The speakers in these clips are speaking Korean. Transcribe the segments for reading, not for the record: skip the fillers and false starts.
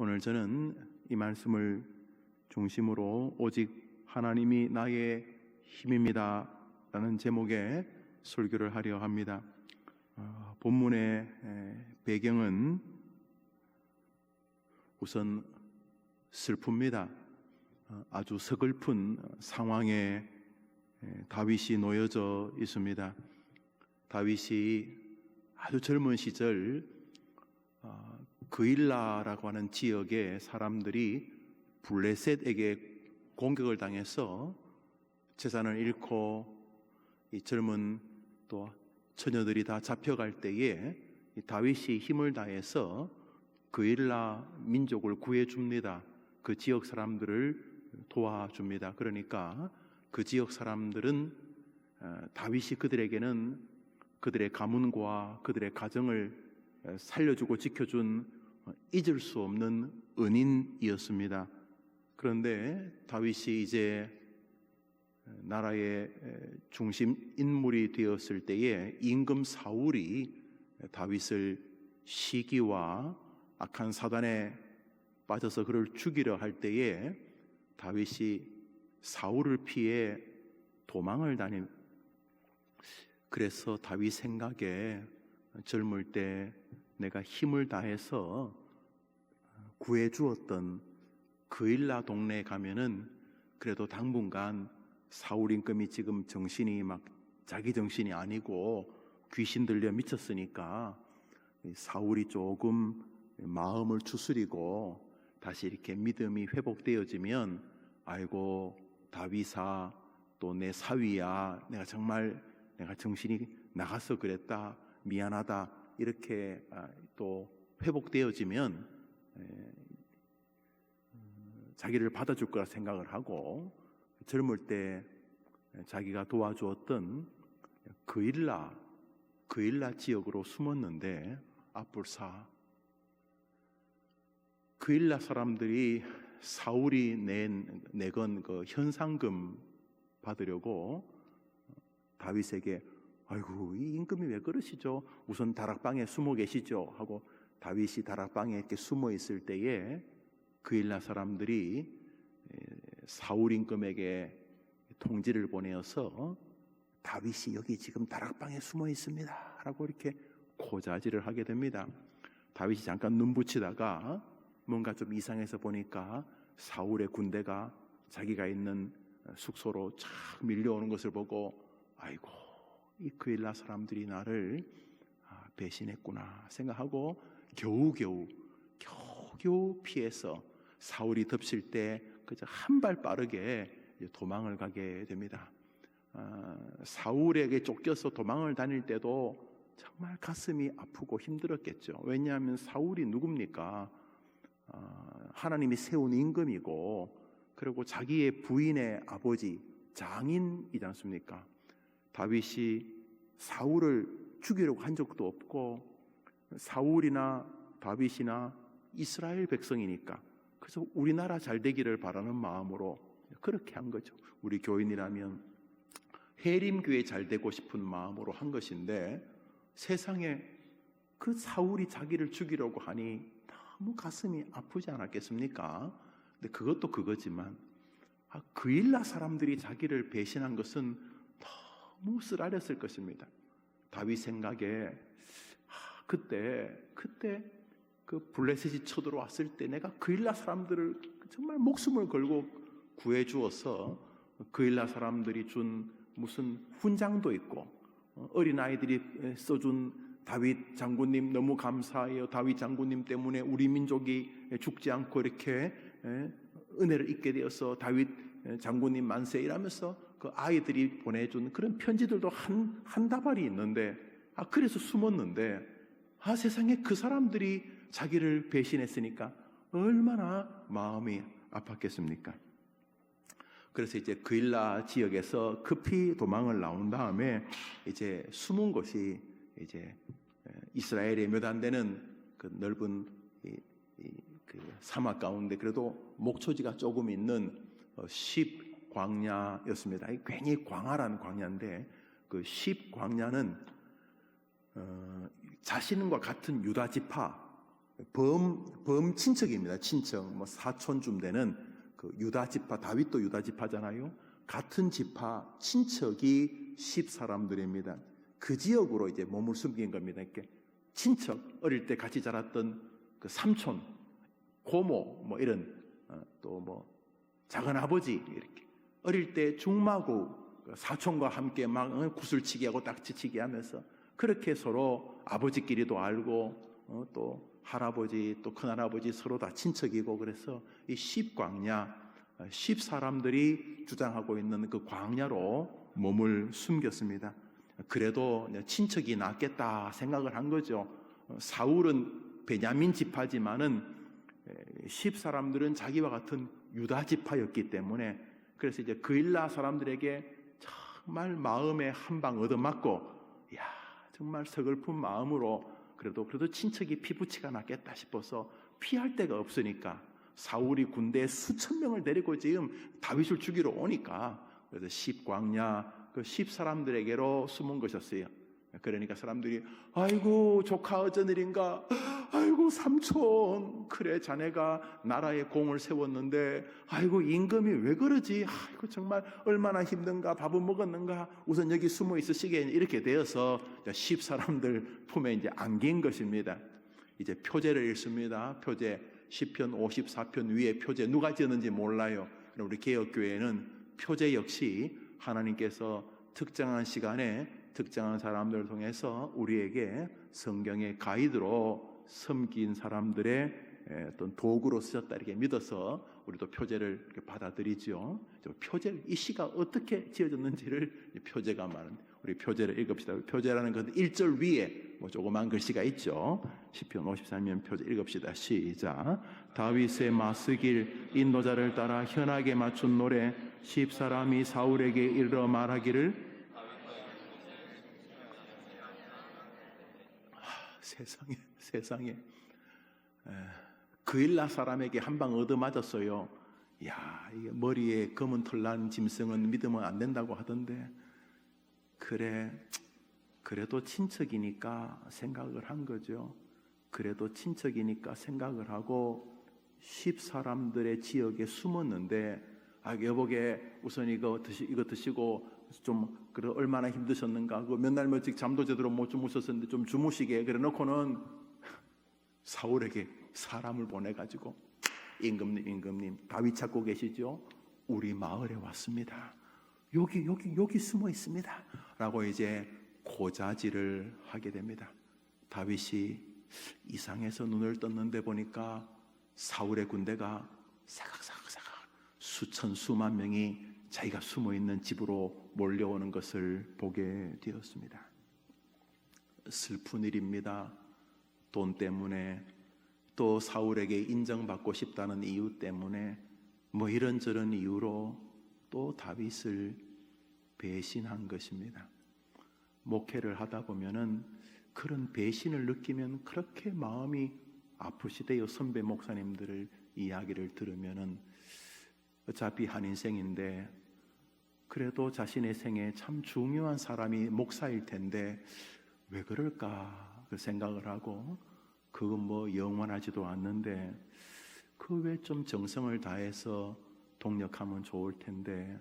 오늘 저는 이 말씀을 중심으로 오직 하나님이 나의 힘입니다 라는 제목의 설교를 하려 합니다. 본문의 배경은 우선 슬픕니다. 아주 서글픈 상황에 다윗이 놓여져 있습니다. 다윗이 아주 젊은 시절 그일라라고 하는 지역의 사람들이 블레셋에게 공격을 당해서 재산을 잃고 이 젊은 또 처녀들이 다 잡혀갈 때에 다윗이 힘을 다해서 그일라 민족을 구해줍니다. 그 지역 사람들을 도와줍니다. 그러니까 그 지역 사람들은 다윗이 그들에게는 그들의 가문과 그들의 가정을 살려주고 지켜준 잊을 수 없는 은인이었습니다. 그런데 다윗이 이제 나라의 중심 인물이 되었을 때에 임금 사울이 다윗을 시기와 악한 사단에 빠져서 그를 죽이려 할 때에 다윗이 사울을 피해 도망을 다닙니다. 그래서 다윗 생각에 젊을 때 내가 힘을 다해서 구해주었던 그일라 동네에 가면은 그래도 당분간 사울 임금이 지금 정신이 막 자기 정신이 아니고 귀신 들려 미쳤으니까 사울이 조금 마음을 추스리고 다시 이렇게 믿음이 회복되어지면 아이고 다윗아 또 내 사위야 내가 정말 내가 정신이 나가서 그랬다 미안하다 이렇게 또 회복되어지면 자기를 받아줄 거라 생각을 하고 젊을 때 자기가 도와주었던 그일라 지역으로 숨었는데 앞불사 그일라 사람들이 사울이 내건 그 현상금 받으려고 다윗에게 아이고 이 임금이 왜 그러시죠? 우선 다락방에 숨어 계시죠? 하고 다윗이 다락방에 이렇게 숨어 있을 때에 그일라 사람들이 사울 임금에게 통지를 보내어서 다윗이 여기 지금 다락방에 숨어 있습니다 라고 이렇게 고자질을 하게 됩니다. 다윗이 잠깐 눈 붙이다가 뭔가 좀 이상해서 보니까 사울의 군대가 자기가 있는 숙소로 쫙 밀려오는 것을 보고 아이고 이 그일라 사람들이 나를 배신했구나 생각하고 겨우겨우 피해서 사울이 덮칠 때 그저 한 발 빠르게 도망을 가게 됩니다. 사울에게 쫓겨서 도망을 다닐 때도 정말 가슴이 아프고 힘들었겠죠. 왜냐하면 사울이 누굽니까? 하나님이 세운 임금이고 그리고 자기의 부인의 아버지 장인이지 않습니까? 다윗이 사울을 죽이려고 한 적도 없고 사울이나 다윗이나 이스라엘 백성이니까 그래서 우리나라 잘 되기를 바라는 마음으로 그렇게 한 거죠. 우리 교인이라면 해림교회 잘 되고 싶은 마음으로 한 것인데 세상에 그 사울이 자기를 죽이려고 하니 너무 가슴이 아프지 않았겠습니까? 근데 그것도 그거지만 그일라 사람들이 자기를 배신한 것은 너무 쓰라렸을 것입니다. 다윗 생각에 그때 그 블레셋이 쳐들어왔을 때 내가 그일라 사람들을 정말 목숨을 걸고 구해주어서 그일라 사람들이 준 무슨 훈장도 있고 어린아이들이 써준 다윗 장군님 너무 감사해요. 다윗 장군님 때문에 우리 민족이 죽지 않고 이렇게 은혜를 잊게 되어서 다윗 장군님 만세 이러면서 그 아이들이 보내준 그런 편지들도 한 다발이 있는데 그래서 숨었는데 세상에 그 사람들이 자기를 배신했으니까 얼마나 마음이 아팠겠습니까? 그래서 이제 그일라 지역에서 급히 도망을 나온 다음에 이제 숨은 곳이 이제 이스라엘의 몇 안 되는 그 넓은 그 사막 가운데 그래도 목초지가 조금 있는 십 광야였습니다. 괜히 광활한 광야인데 그 십 광야는 자신과 같은 유다 지파 범 친척입니다. 친척, 뭐 사촌쯤 되는 그 유다 지파, 다윗도 유다 지파잖아요. 같은 지파 친척이 10사람들입니다. 그 지역으로 이제 몸을 숨긴 겁니다. 이렇게 친척, 어릴 때 같이 자랐던 그 삼촌, 고모, 뭐 이런 또 뭐 작은 아버지, 이렇게 어릴 때 중마고 사촌과 함께 막 구슬치기 하고 딱지치기 하면서 그렇게 서로 아버지끼리도 알고 또 할아버지 또 큰할아버지 서로 다 친척이고, 그래서 이 10광야 10사람들이 주장하고 있는 그 광야로 몸을 숨겼습니다. 그래도 친척이 낫겠다 생각을 한 거죠. 사울은 베냐민 지파지만은 10사람들은 자기와 같은 유다 지파였기 때문에, 그래서 이제 그일라 사람들에게 정말 마음에 한 방 얻어맞고, 야, 정말 서글픈 마음으로 그래도 친척이 피부치가 낫겠다 싶어서 피할 데가 없으니까 사울이 군대에 수천 명을 데리고 지금 다윗을 죽이러 오니까, 그래서 10광야 그 10사람들에게로 숨은 것이었어요. 그러니까 사람들이 아이고 조카 어쩐 일인가, 아이고 삼촌, 그래 자네가 나라에 공을 세웠는데 아이고 임금이 왜 그러지, 아이고 정말 얼마나 힘든가, 밥은 먹었는가, 우선 여기 숨어 있으시게, 이렇게 되어서 10사람들 품에 이제 안긴 것입니다. 이제 표제를 읽습니다. 표제 시편 54편 위에 표제 누가 지었는지 몰라요. 우리 개혁교회는 표제 역시 하나님께서 특정한 시간에 특정한 사람들을 통해서 우리에게 성경의 가이드로 섬긴 사람들의 어떤 도구로 쓰셨다, 이렇게 믿어서 우리도 표제를 이렇게 받아들이죠. 표제, 이 시가 어떻게 지어졌는지를 표제가 말하는, 우리 표제를 읽읍시다. 표제라는 것은 1절 위에 뭐 조그만 글씨가 있죠. 시편 53편 표제 읽읍시다. 시작. 다윗의 마스길 인도자를 따라 현악에 맞춘 노래, 10사람이 사울에게 이르러 말하기를, 세상에 그일라 사람에게 한 방 얻어맞았어요. 야, 이게 머리에 검은 털 난 짐승은 믿으면 안 된다고 하던데, 그래도 친척이니까 생각을 한 거죠. 그래도 친척이니까 생각을 하고 10사람들의 지역에 숨었는데, 여보게 우선 이거 드시고 좀 그래 얼마나 힘드셨는가, 그 몇 날 며칠 잠도 제대로 못 주무셨었는데 좀 주무시게, 그래 놓고는 사울에게 사람을 보내가지고, 임금님 다윗 찾고 계시죠? 우리 마을에 왔습니다. 여기 숨어 있습니다 라고 이제 고자질을 하게 됩니다. 다윗이 이상해서 눈을 떴는데 보니까 사울의 군대가 사각사각 수천 수만 명이 자기가 숨어있는 집으로 몰려오는 것을 보게 되었습니다. 슬픈 일입니다. 돈 때문에, 또 사울에게 인정받고 싶다는 이유 때문에, 뭐 이런저런 이유로 또 다윗을 배신한 것입니다. 목회를 하다 보면은 그런 배신을 느끼면 그렇게 마음이 아프시대요. 선배 목사님들을 이야기를 들으면은 어차피 한 인생인데, 그래도 자신의 생에 참 중요한 사람이 목사일 텐데 왜 그럴까 그 생각을 하고, 그건 뭐 영원하지도 않는데 그 왜 좀 정성을 다해서 동력하면 좋을 텐데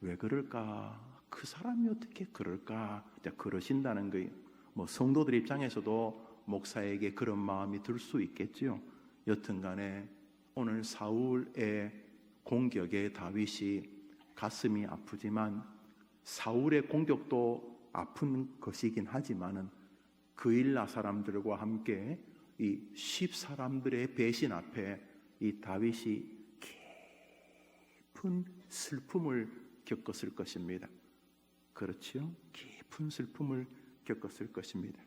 왜 그럴까, 그 사람이 어떻게 그럴까, 그러신다는 거예요. 뭐 성도들 입장에서도 목사에게 그런 마음이 들 수 있겠지요. 여튼간에 오늘 사울의 공격에 다윗이 가슴이 아프지만, 사울의 공격도 아픈 것이긴 하지만은 그일라 사람들과 함께 이 10사람들의 배신 앞에 이 다윗이 깊은 슬픔을 겪었을 것입니다. 그렇지요? 깊은 슬픔을 겪었을 것입니다.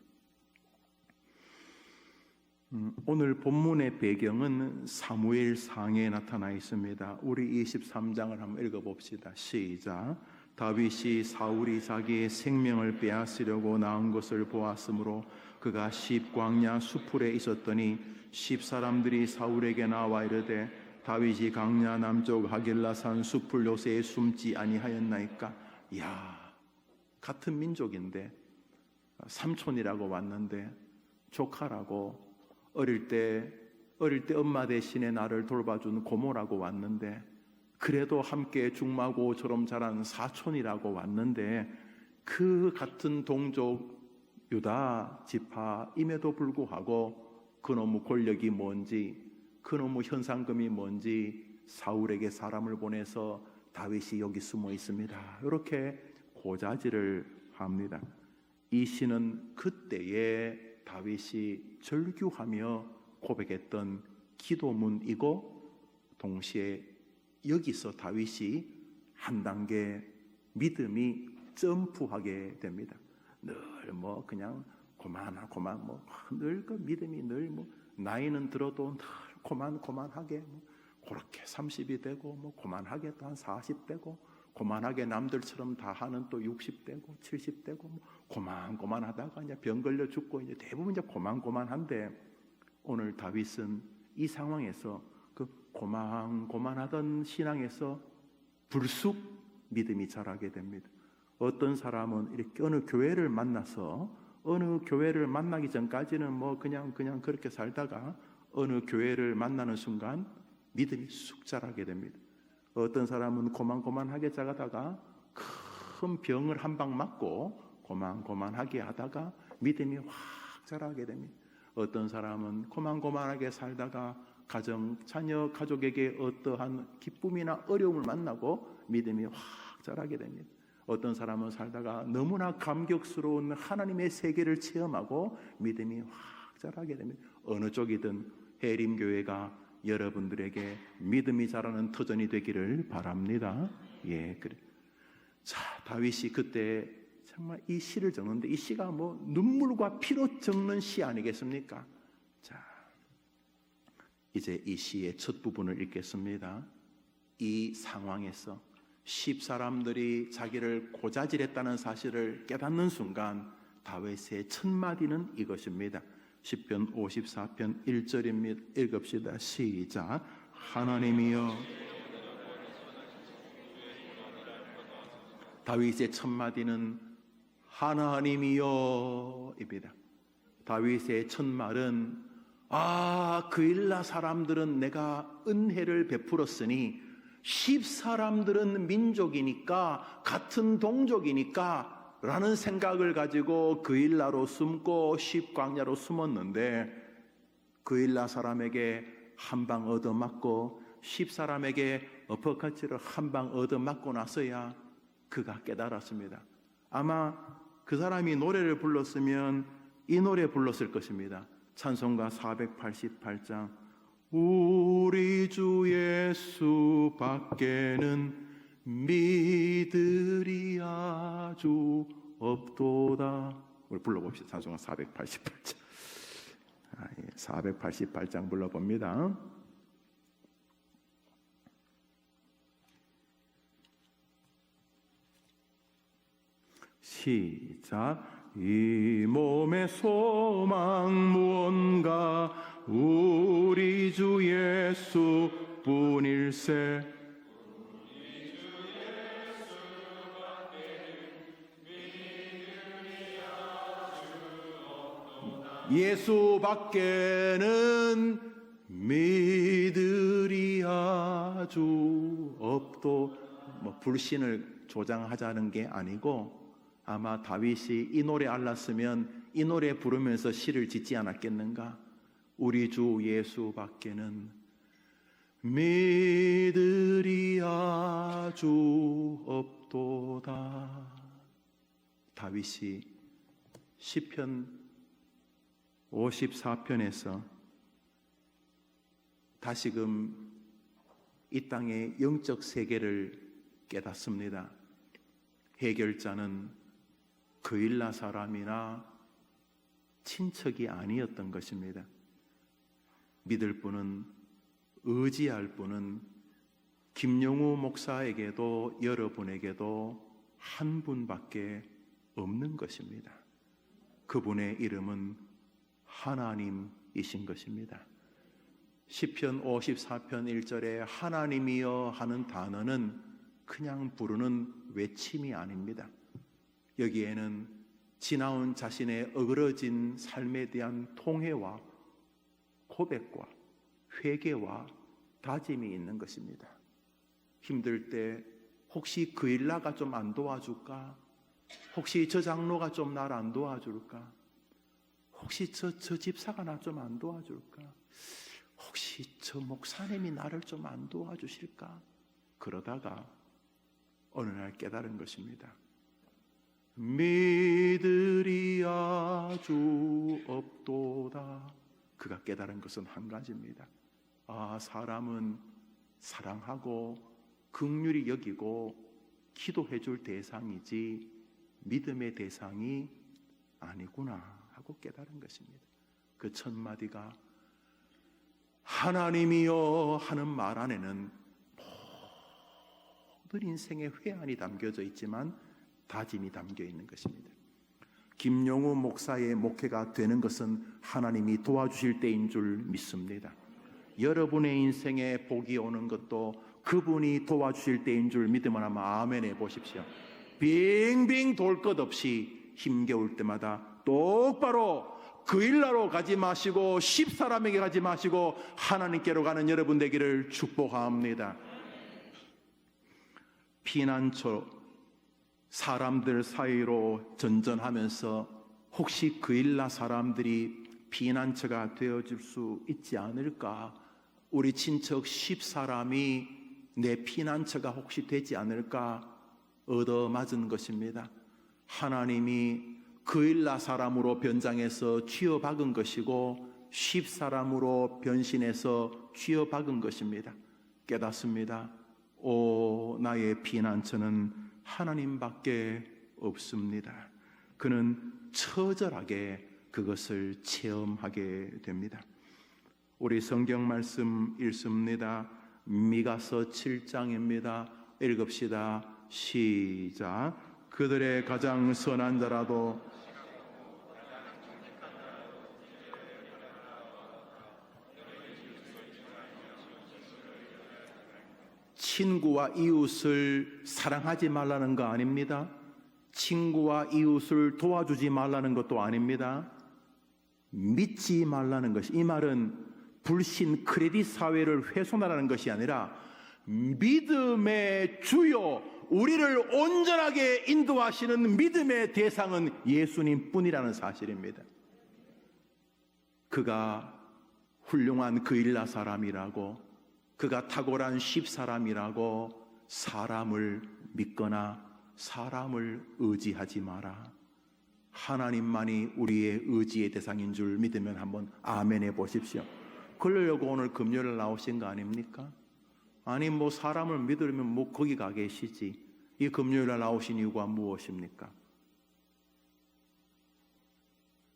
오늘 본문의 배경은 사무엘상에 나타나 있습니다. 우리 23장을 한번 읽어봅시다. 시작. 다윗이 사울이 자기의 생명을 빼앗으려고 나온 것을 보았으므로 그가 십광야 수풀에 있었더니 10사람들이 사울에게 나와 이르되 다윗이 광야 남쪽 하길라산 수풀 요새에 숨지 아니하였나이까. 야, 같은 민족인데 삼촌이라고 왔는데 조카라고 어릴 때 엄마 대신에 나를 돌봐준 고모라고 왔는데, 그래도 함께 중마고처럼 자란 사촌이라고 왔는데, 그 같은 동족 유다 지파임에도 불구하고 그놈의 권력이 뭔지, 그놈의 현상금이 뭔지 사울에게 사람을 보내서 다윗이 여기 숨어 있습니다, 이렇게 고자질을 합니다. 이 시는 그때에 다윗이 절규하며 고백했던 기도문이고, 동시에 여기서 다윗이 한 단계 믿음이 점프하게 됩니다. 늘 뭐 그냥 고만 늘 그 믿음이 늘 뭐 나이는 들어도 늘 고만하게 뭐 그렇게 30이 되고, 뭐 고만하게 또 한 40 되고, 고만하게 남들처럼 다 하는 또 60 되고 70 되고, 뭐 고만하다가 이제 병 걸려 죽고, 이제 대부분 이제 고만한데, 오늘 다윗은 이 상황에서 그 고만하던 신앙에서 불쑥 믿음이 자라게 됩니다. 어떤 사람은 이렇게 어느 교회를 만나기 전까지는 뭐 그냥 그렇게 살다가 어느 교회를 만나는 순간 믿음이 쑥 자라게 됩니다. 어떤 사람은 고만하게 자라다가 큰 병을 한 방 맞고 고만하게 하다가 믿음이 확 자라게 됩니다. 어떤 사람은 고만하게 살다가 자녀, 가족에게 어떠한 기쁨이나 어려움을 만나고 믿음이 확 자라게 됩니다. 어떤 사람은 살다가 너무나 감격스러운 하나님의 세계를 체험하고 믿음이 확 자라게 됩니다. 어느 쪽이든 해림교회가 여러분들에게 믿음이 자라는 터전이 되기를 바랍니다. 예, 그래. 자, 다윗이 그때 정말 이 시를 적는데, 이 시가 뭐 눈물과 피로 적는 시 아니겠습니까? 자, 이제 이 시의 첫 부분을 읽겠습니다. 이 상황에서 10사람들이 자기를 고자질했다는 사실을 깨닫는 순간 다윗의 첫 마디는 이것입니다. 시편 54편 1절입니다. 읽읍시다. 시작. 하나님이여. 다윗의 첫 마디는 하나님이여입니다. 다윗의 첫 말은 그일라 사람들은 내가 은혜를 베풀었으니 10사람들은 민족이니까, 같은 동족이니까 라는 생각을 가지고 그일라로 숨고 10광야로 숨었는데, 그일라 사람에게 한 방 얻어맞고 10사람에게 어퍼커치를 한 방 얻어맞고 나서야 그가 깨달았습니다. 아마 그 사람이 노래를 불렀으면 이 노래 불렀을 것입니다. 찬송가 488장. 우리 주 예수 밖에는 믿으리 아주 없도다. 우리 불러봅시다. 찬송가 488장. 488장 불러봅니다. 시작. 이 몸의 소망 무언가 우리 주 예수 뿐일세. 예수 밖에는 믿으리 아주 없도. 불신을 조장하자는 게 아니고, 아마 다윗이 이 노래 알았으면 이 노래 부르면서 시를 짓지 않았겠는가? 우리 주 예수 밖에는 믿으리 아주 없도다. 다윗이 시편 54편에서 다시금 이 땅의 영적 세계를 깨닫습니다. 해결자는 그일라 사람이나 친척이 아니었던 것입니다. 믿을 분은, 의지할 분은 김용우 목사에게도 여러분에게도 한 분밖에 없는 것입니다. 그분의 이름은 하나님이신 것입니다. 시편 54편 1절에 하나님이여 하는 단어는 그냥 부르는 외침이 아닙니다. 여기에는 지나온 자신의 어그러진 삶에 대한 통회와 고백과 회개와 다짐이 있는 것입니다. 힘들 때 혹시 그 일라가 좀 안 도와줄까? 혹시 저 장로가 좀 날 안 도와줄까? 혹시 저 집사가 나 좀 안 도와줄까? 혹시 저 목사님이 나를 좀 안 도와주실까? 그러다가 어느 날 깨달은 것입니다. 믿으리 아주 없도다. 그가 깨달은 것은 한 가지입니다. 아, 사람은 사랑하고 긍휼히 여기고 기도해 줄 대상이지 믿음의 대상이 아니구나 하고 깨달은 것입니다. 그 첫 마디가 하나님이여 하는 말 안에는 모든 인생의 회한이 담겨져 있지만 다짐이 담겨 있는 것입니다. 김용우 목사의 목회가 되는 것은 하나님이 도와주실 때인 줄 믿습니다. 여러분의 인생에 복이 오는 것도 그분이 도와주실 때인 줄 믿으면 한번 아멘 해보십시오. 빙빙 돌 것 없이 힘겨울 때마다 똑바로 그 일나로 가지 마시고 십사람에게 가지 마시고 하나님께로 가는 여러분 되기를 축복합니다. 피난처 사람들 사이로 전전하면서 혹시 그 일나 사람들이 피난처가 되어줄 수 있지 않을까? 우리 친척 10사람이 내 피난처가 혹시 되지 않을까? 얻어맞은 것입니다. 하나님이 그 일나 사람으로 변장해서 쥐어박은 것이고 10사람으로 변신해서 쥐어박은 것입니다. 깨닫습니다. 오, 나의 피난처는 하나님밖에 없습니다. 그는 처절하게 그것을 체험하게 됩니다. 우리 성경 말씀 읽습니다. 미가서 7장입니다. 읽읍시다. 시작. 그들의 가장 선한 자라도 친구와 이웃을 사랑하지 말라는 거 아닙니다. 친구와 이웃을 도와주지 말라는 것도 아닙니다. 믿지 말라는 것이, 이 말은 불신 크레딧 사회를 훼손하라는 것이 아니라 믿음의 주요, 우리를 온전하게 인도하시는 믿음의 대상은 예수님 뿐이라는 사실입니다. 그가 훌륭한 그 일나 사람이라고, 그가 탁월한 10사람이라고 사람을 믿거나 사람을 의지하지 마라. 하나님만이 우리의 의지의 대상인 줄 믿으면 한번 아멘 해보십시오. 그러려고 오늘 금요일 나오신 거 아닙니까? 아니 뭐 사람을 믿으려면 뭐 거기 가 계시지. 이 금요일에 나오신 이유가 무엇입니까?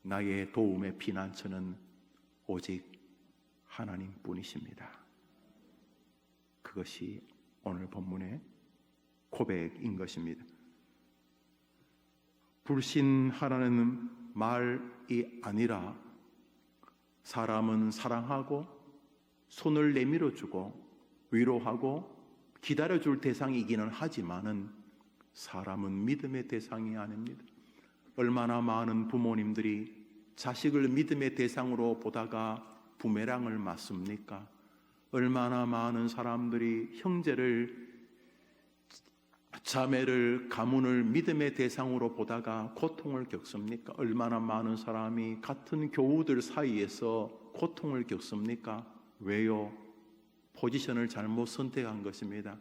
나의 도움의 피난처는 오직 하나님뿐이십니다. 그것이 오늘 본문의 고백인 것입니다. 불신하라는 말이 아니라 사람은 사랑하고 손을 내밀어주고 위로하고 기다려줄 대상이기는 하지만은 사람은 믿음의 대상이 아닙니다. 얼마나 많은 부모님들이 자식을 믿음의 대상으로 보다가 부메랑을 맞습니까? 얼마나 많은 사람들이 형제를, 자매를, 가문을 믿음의 대상으로 보다가 고통을 겪습니까? 얼마나 많은 사람이 같은 교우들 사이에서 고통을 겪습니까? 왜요? 포지션을 잘못 선택한 것입니다.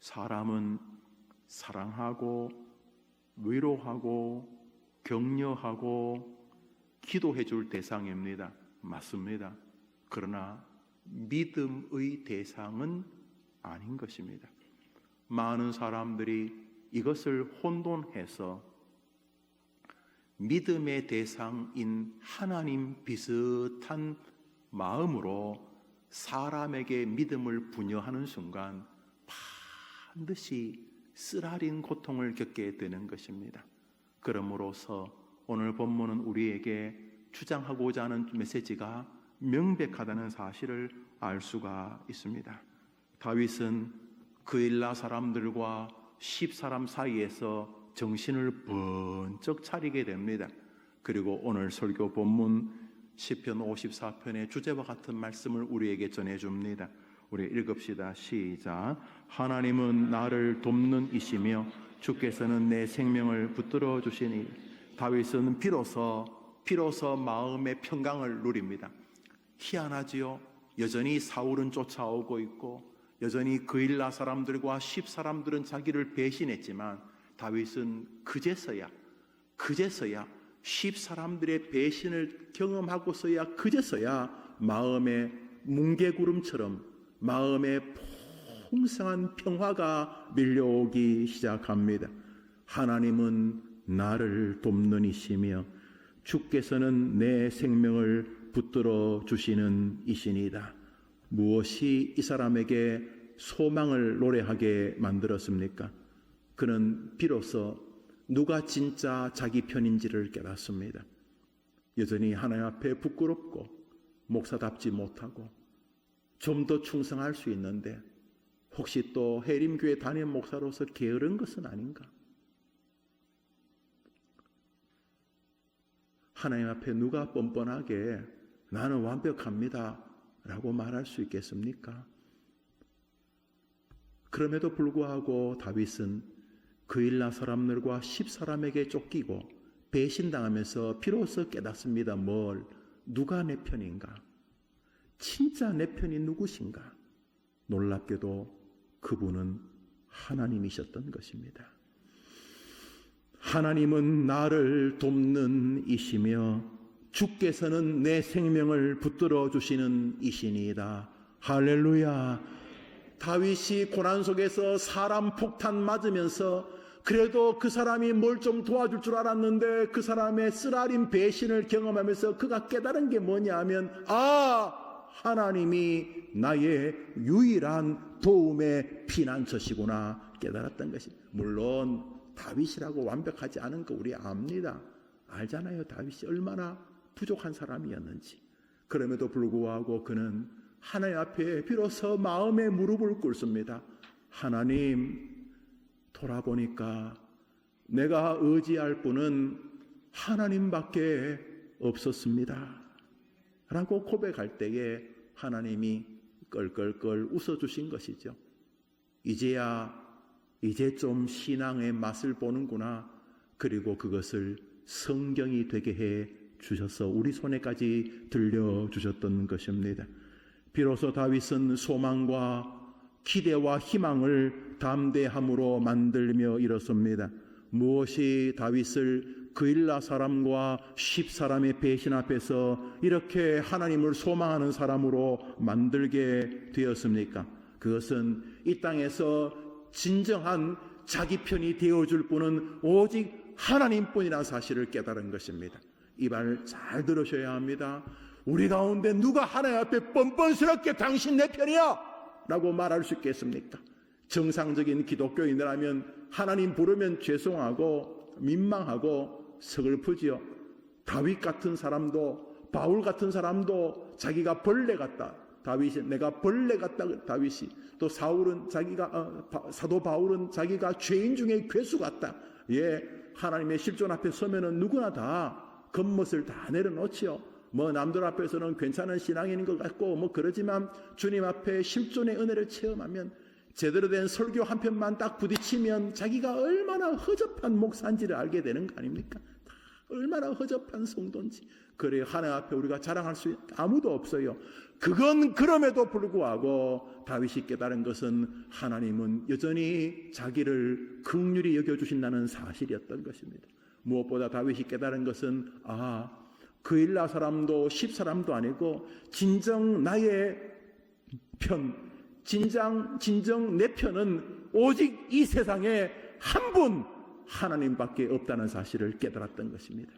사람은 사랑하고 위로하고 격려하고 기도해 줄 대상입니다. 맞습니다. 그러나 믿음의 대상은 아닌 것입니다. 많은 사람들이 이것을 혼돈해서 믿음의 대상인 하나님 비슷한 마음으로 사람에게 믿음을 부여하는 순간 반드시 쓰라린 고통을 겪게 되는 것입니다. 그러므로서 오늘 본문은 우리에게 주장하고자 하는 메시지가 명백하다는 사실을 알 수가 있습니다. 다윗은 그 일나 사람들과 10사람 사이에서 정신을 번쩍 차리게 됩니다. 그리고 오늘 설교 본문 시편 54편의 주제와 같은 말씀을 우리에게 전해줍니다. 우리 읽읍시다. 시작. 하나님은 나를 돕는 이시며 주께서는 내 생명을 붙들어 주시니. 다윗은 비로소 마음의 평강을 누립니다. 희한하지요. 여전히 사울은 쫓아오고 있고 여전히 그일라 사람들과 10사람들은 자기를 배신했지만 다윗은 그제서야 10사람들의 배신을 경험하고서야 그제서야 마음의 뭉게구름처럼 마음의 풍성한 평화가 밀려오기 시작합니다. 하나님은 나를 돕는 이시며 주께서는 내 생명을 붙들어 주시는 이시니다. 무엇이 이 사람에게 소망을 노래하게 만들었습니까? 그는 비로소 누가 진짜 자기 편인지를 깨닫습니다. 여전히 하나님 앞에 부끄럽고 목사답지 못하고 좀 더 충성할 수 있는데 혹시 또 해림교회 담임 목사로서 게으른 것은 아닌가? 하나님 앞에 누가 뻔뻔하게 나는 완벽합니다 라고 말할 수 있겠습니까? 그럼에도 불구하고 다윗은 그일라 사람들과 10사람에게 쫓기고 배신당하면서 비로소 깨닫습니다. 누가 내 편인가? 진짜 내 편이 누구신가? 놀랍게도 그분은 하나님이셨던 것입니다. 하나님은 나를 돕는 이시며 주께서는 내 생명을 붙들어 주시는 이시니이다. 할렐루야. 다윗이 고난 속에서 사람 폭탄 맞으면서 그래도 그 사람이 뭘 좀 도와줄 줄 알았는데 그 사람의 쓰라린 배신을 경험하면서 그가 깨달은 게 뭐냐 하면 하나님이 나의 유일한 도움의 피난처시구나 깨달았던 것이. 물론 다윗이라고 완벽하지 않은 거 우리 압니다. 알잖아요. 다윗이 얼마나 부족한 사람이었는지. 그럼에도 불구하고 그는 하나님 앞에 비로소 마음의 무릎을 꿇습니다. 하나님, 돌아보니까 내가 의지할 분은 하나님밖에 없었습니다 라고 고백할 때에 하나님이 껄껄껄 웃어주신 것이죠. 이제 좀 신앙의 맛을 보는구나. 그리고 그것을 성경이 되게 해 주셔서 우리 손에까지 들려주셨던 것입니다. 비로소 다윗은 소망과 기대와 희망을 담대함으로 만들며 일었습니다. 무엇이 다윗을 그일라 사람과 10사람의 배신 앞에서 이렇게 하나님을 소망하는 사람으로 만들게 되었습니까? 그것은 이 땅에서 진정한 자기 편이 되어줄 분은 오직 하나님뿐이라는 사실을 깨달은 것입니다. 이 말 잘 들으셔야 합니다. 우리 가운데 누가 하나님 앞에 뻔뻔스럽게 당신 내 편이야 라고 말할 수 있겠습니까? 정상적인 기독교인이라면 하나님 부르면 죄송하고 민망하고 서글프지요. 다윗 같은 사람도 바울 같은 사람도 자기가 벌레 같다. 다윗이 내가 벌레 같다. 다윗이 또 사울은 사도 바울은 자기가 죄인 중에 괴수 같다. 하나님의 실존 앞에 서면은 누구나 다 겉멋을 다 내려놓지요. 남들 앞에서는 괜찮은 신앙인인 것 같고 그러지만 주님 앞에 실존의 은혜를 체험하면 제대로 된 설교 한 편만 딱 부딪히면 자기가 얼마나 허접한 목사인지를 알게 되는 거 아닙니까? 얼마나 허접한 성도인지. 그래 하나님 앞에 우리가 자랑할 수 아무도 없어요. 그건 그럼에도 불구하고 다윗이 깨달은 것은 하나님은 여전히 자기를 긍휼히 여겨주신다는 사실이었던 것입니다. 무엇보다 다윗이 깨달은 것은 그일라 사람도 10사람도 아니고 진정 나의 편, 진정 내 편은 오직 이 세상에 한 분 하나님밖에 없다는 사실을 깨달았던 것입니다.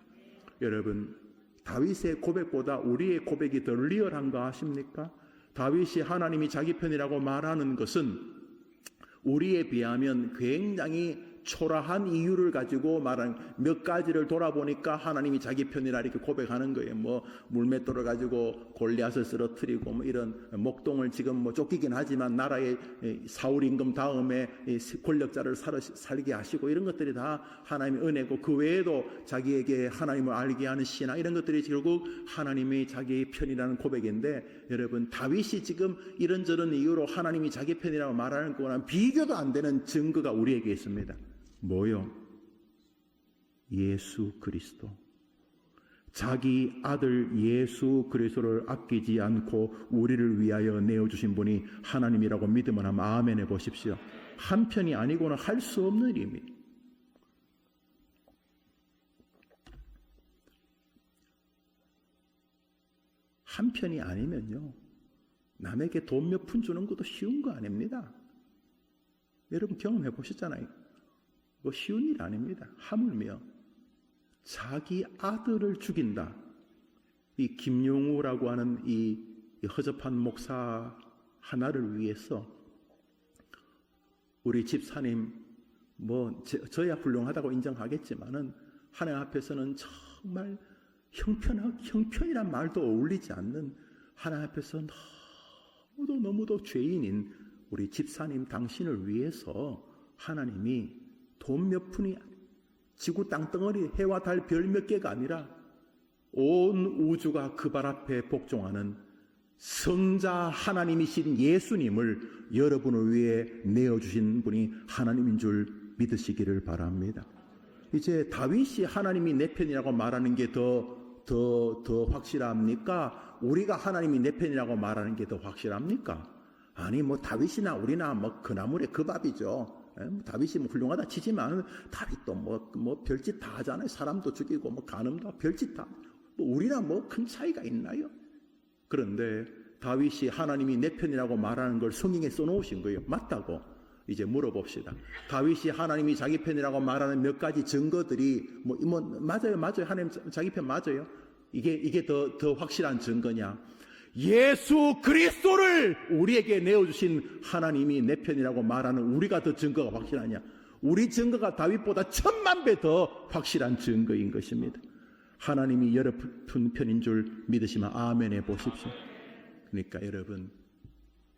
여러분, 다윗의 고백보다 우리의 고백이 더 리얼한가 하십니까? 다윗이 하나님이 자기 편이라고 말하는 것은 우리에 비하면 굉장히 초라한 이유를 가지고 말한 몇 가지를 돌아보니까 하나님이 자기 편이라 이렇게 고백하는 거예요. 뭐 물맷돌을 가지고 골리앗을 쓰러뜨리고 뭐 이런 목동을 지금 뭐 쫓기긴 하지만 나라의 사울 임금 다음에 권력자를 살게 하시고 이런 것들이 다 하나님의 은혜고, 그 외에도 자기에게 하나님을 알게 하는 신앙, 이런 것들이 결국 하나님이 자기 편이라는 고백인데, 여러분 다윗이 지금 이런저런 이유로 하나님이 자기 편이라고 말하는 거랑 비교도 안 되는 증거가 우리에게 있습니다. 뭐요? 예수 그리스도. 자기 아들 예수 그리스도를 아끼지 않고 우리를 위하여 내어주신 분이 하나님이라고 믿으면 한번 아멘 해보십시오. 한편이 아니고는 할 수 없는 일입니다. 한편이 아니면요, 남에게 돈 몇 푼 주는 것도 쉬운 거 아닙니다. 여러분 경험해 보셨잖아요. 뭐 쉬운 일 아닙니다. 하물며 자기 아들을 죽인다. 이 김용우라고 하는 이 허접한 목사 하나를 위해서 우리 집사님 뭐 저야 훌륭하다고 인정하겠지만은 하나님 앞에서는 정말 형편이란 말도 어울리지 않는, 하나님 앞에서 너무도 죄인인 우리 집사님 당신을 위해서 하나님이 돈 몇 푼이, 지구 땅덩어리 해와 달 별 몇 개가 아니라 온 우주가 그 발 앞에 복종하는 성자 하나님이신 예수님을 여러분을 위해 내어주신 분이 하나님인 줄 믿으시기를 바랍니다. 이제 다윗이 하나님이 내 편이라고 말하는 게 더 확실합니까? 우리가 하나님이 내 편이라고 말하는 게 더 확실합니까? 아니 뭐 다윗이나 우리나 뭐 그 나물에 그 밥이죠. 다윗이 뭐 훌륭하다 치지만 다윗도 뭐 별짓 다 하잖아요. 사람도 죽이고 뭐 간음도 별짓 다. 뭐 우리나 뭐 큰 차이가 있나요? 그런데 다윗이 하나님이 내 편이라고 말하는 걸 성경에 써놓으신 거예요. 맞다고? 이제 물어봅시다. 다윗이 하나님이 자기 편이라고 말하는 몇 가지 증거들이 뭐 맞아요. 하나님 자기 편 맞아요. 이게 더 확실한 증거냐? 예수 그리스도를 우리에게 내어주신 하나님이 내 편이라고 말하는 우리가 더 증거가 확실하냐? 우리 증거가 다윗보다 1000만 배 더 확실한 증거인 것입니다. 하나님이 여러분 편인 줄 믿으시면 아멘 해보십시오. 그러니까 여러분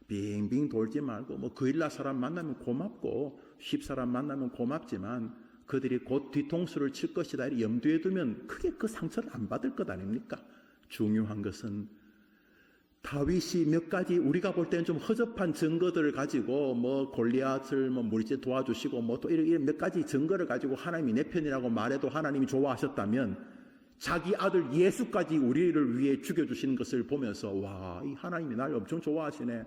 빙빙 돌지 말고 뭐 그일라 사람 만나면 고맙고 십사람 만나면 고맙지만 그들이 곧 뒤통수를 칠 것이다 이렇게 염두에 두면 크게 그 상처를 안 받을 것 아닙니까? 중요한 것은 다윗이 몇 가지 우리가 볼 때는 좀 허접한 증거들을 가지고 뭐 골리앗을 뭐 무리째 도와주시고 뭐 또 이런 몇 가지 증거를 가지고 하나님이 내 편이라고 말해도 하나님이 좋아하셨다면 자기 아들 예수까지 우리를 위해 죽여주신 것을 보면서 와, 이 하나님이 나를 엄청 좋아하시네.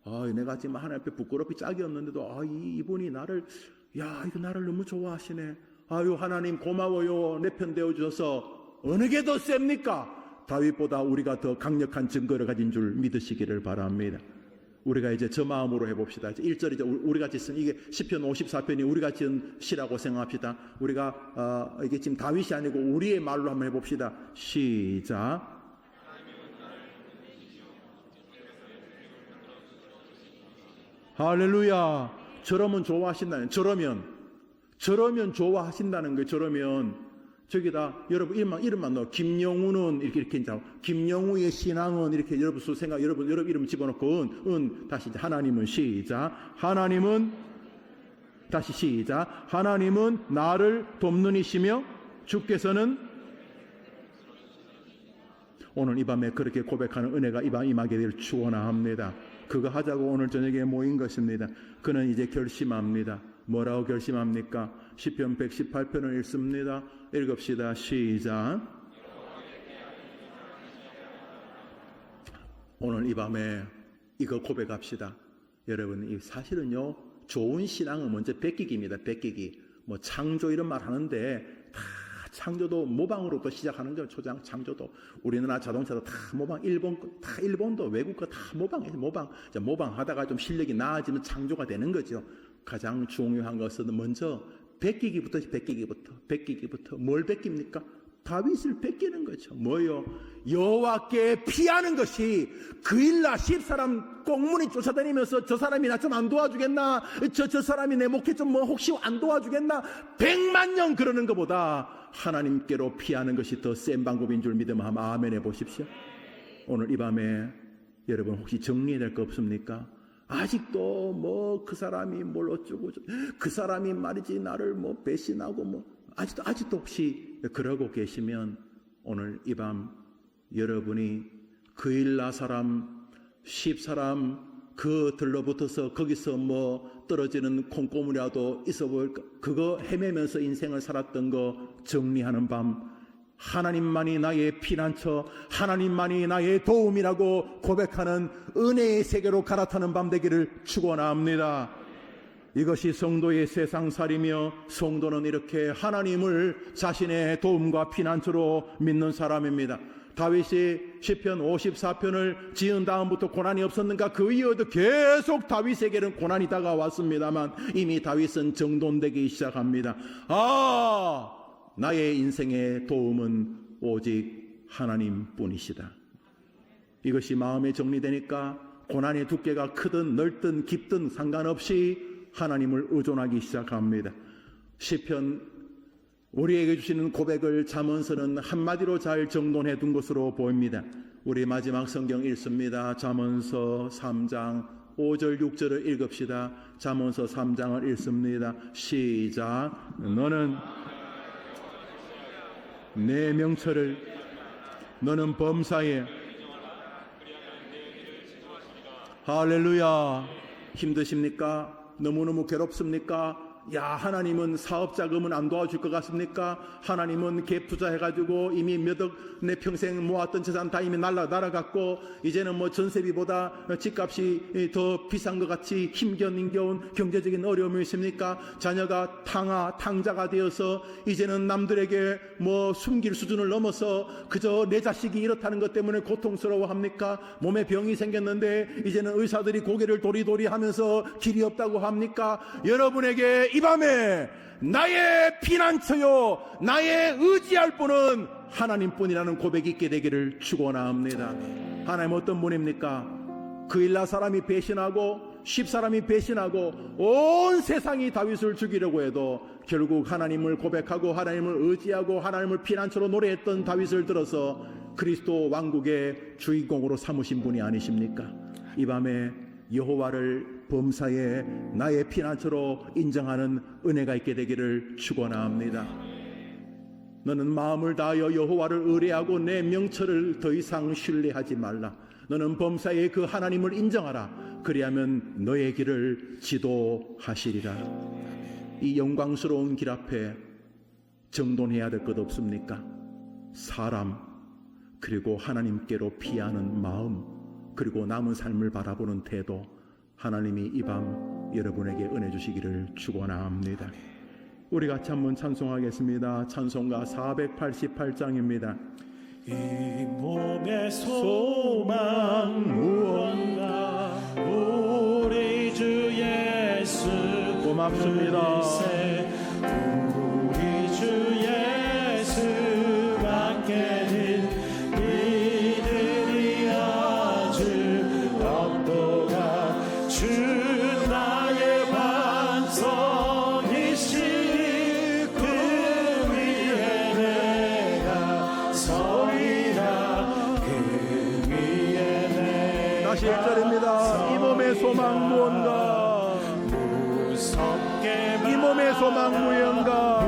아, 내가 지금 하나님 앞에 부끄럽기 짝이 없는데도 이분이 나를 너무 좋아하시네. 아유 하나님 고마워요. 내 편 되어주셔서. 어느 게 더 셉니까? 다윗보다 우리가 더 강력한 증거를 가진 줄 믿으시기를 바랍니다. 우리가 이제 저 마음으로 해봅시다. 이제 1절 이제 우리같이 쓴 이게 시편 54편이 우리같이 쓴 시라고 생각합시다. 우리가 이게 지금 다윗이 아니고 우리의 말로 한번 해봅시다. 시작. 할렐루야. 저러면 좋아하신다는, 저러면 좋아하신다는 거예요. 저러면 저기다 여러분 이름만 넣어. 김영우는 이렇게 이제 김영우의 신앙은 이렇게 여러분 생각 여러분 이름 집어넣고 다시 이제 하나님은 시작. 하나님은 다시 시작. 하나님은 나를 돕는 이시며 주께서는 오늘 이 밤에 그렇게 고백하는 은혜가 이 밤 임하게 될 축원합니다. 그거 하자고 오늘 저녁에 모인 것입니다. 그는 이제 결심합니다. 뭐라고 결심합니까? 시편 118편을 읽습니다. 읽읍시다. 시작. 오늘 이 밤에 이거 고백합시다. 여러분 이 사실은요 좋은 신앙은 먼저 베끼기입니다. 베끼기. 뭐 창조 이런 말 하는데 다 창조도 모방으로부터 시작하는 거예요. 초장 창조도 우리나라 자동차도 다 모방, 일본도 외국 거 다 모방이에요. 모방하다가 좀 실력이 나아지면 창조가 되는 거죠. 가장 중요한 것은 먼저 베끼기부터 뭘 베낍니까? 다윗을 뺏기는 거죠. 뭐요? 여호와께 피하는 것이 그일라 10사람 꽁무니 쫓아다니면서 저 사람이 나 좀 안 도와주겠나? 저 사람이 내 목회 좀 뭐 혹시 안 도와주겠나? 100만 년 그러는 것보다 하나님께로 피하는 것이 더 센 방법인 줄 믿으면 한번 아멘 해보십시오. 오늘 이 밤에 여러분 혹시 정리해야 될 거 없습니까? 아직도 뭐 그 사람이 뭘 어쩌고 그 사람이 말이지 나를 뭐 배신하고 뭐 아직도 혹시 그러고 계시면 오늘 이 밤 여러분이 그일라 사람 10사람 그 들러붙어서 거기서 뭐 떨어지는 콩고물이라도 있어 볼까 그거 헤매면서 인생을 살았던 거 정리하는 밤 하나님만이 나의 피난처 하나님만이 나의 도움이라고 고백하는 은혜의 세계로 갈아타는 밤 되기를 축원합니다. 이것이 성도의 세상살이며 성도는 이렇게 하나님을 자신의 도움과 피난처로 믿는 사람입니다. 다윗이 시편 54편을 지은 다음부터 고난이 없었는가? 그 이후에도 계속 다윗에게는 고난이 다가왔습니다만 이미 다윗은 정돈되기 시작합니다. 나의 인생의 도움은 오직 하나님뿐이시다. 이것이 마음에 정리되니까 고난의 두께가 크든 넓든 깊든 상관없이 하나님을 의존하기 시작합니다. 시편 우리에게 주시는 고백을 잠언서는 한마디로 잘 정돈해 둔 것으로 보입니다. 우리 마지막 성경 읽습니다. 잠언서 3장 5절 6절을 읽읍시다. 잠언서 3장을 읽습니다. 시작. 너는 내 명철을 너는 범사에 할렐루야. 힘드십니까? 너무너무 괴롭습니까? 야, 하나님은 사업 자금은 안 도와줄 것 같습니까? 하나님은 갭 투자해가지고 이미 몇 억 내 평생 모았던 재산 다 이미 날아갔고 이제는 뭐 전세비보다 집값이 더 비싼 것 같이 힘겨운 경제적인 어려움이 있습니까? 자녀가 탕자가 되어서 이제는 남들에게 뭐 숨길 수준을 넘어서 그저 내 자식이 이렇다는 것 때문에 고통스러워합니까? 몸에 병이 생겼는데 이제는 의사들이 고개를 도리도리 하면서 길이 없다고 합니까? 여러분에게 이 밤에 나의 피난처요 나의 의지할 분은 하나님뿐이라는 고백이 있게 되기를 축원합니다. 하나님 어떤 분입니까? 그일라 사람이 배신하고 10사람이 배신하고 온 세상이 다윗을 죽이려고 해도 결국 하나님을 고백하고 하나님을 의지하고 하나님을 피난처로 노래했던 다윗을 들어서 그리스도 왕국의 주인공으로 삼으신 분이 아니십니까? 이 밤에 여호와를 범사에 나의 피난처로 인정하는 은혜가 있게 되기를 축원합니다. 너는 마음을 다하여 여호와를 의뢰하고 내 명철을 더 이상 신뢰하지 말라. 너는 범사에 그 하나님을 인정하라. 그리하면 너의 길을 지도하시리라. 이 영광스러운 길 앞에 정돈해야 될 것 없습니까? 사람 그리고 하나님께로 피하는 마음 그리고 남은 삶을 바라보는 태도 하나님이 이 밤 여러분에게 은혜 주시기를 축원합니다. 우리 같이 한번 찬송하겠습니다. 찬송가 488장입니다. 이 몸의 소망 무언가 우리 주 예수 고맙습니다. 우리 주 예수밖에는 이들이 아주 없도다. 주 나의 반석이시 그 위에 내가 서리라. 그 위에 내가 다시 1절입니다. 이 몸의 소망 무언가 이 몸의 소망 무언가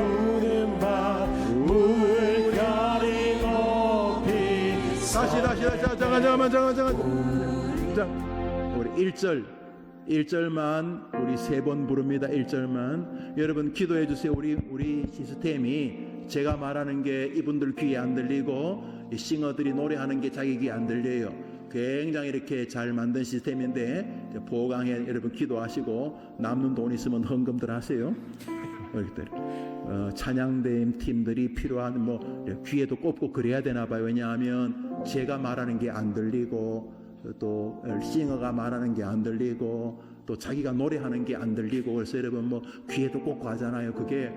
잠깐만 우리 1절만 우리 3번 부릅니다. 1절만 여러분 기도해 주세요. 우리 시스템이 제가 말하는 게 이분들 귀에 안 들리고 싱어들이 노래하는 게 자기 귀에 안 들려요. 굉장히 이렇게 잘 만든 시스템인데 보강에 여러분 기도하시고 남는 돈 있으면 헌금들 하세요. 찬양대임 팀들이 필요한 뭐 귀에도 꼽고 그래야 되나 봐요. 왜냐하면 제가 말하는 게 안 들리고 또 싱어가 말하는 게 안 들리고 또 자기가 노래하는 게 안 들리고 그래서 여러분 뭐 귀에도 꽂고 하잖아요. 그게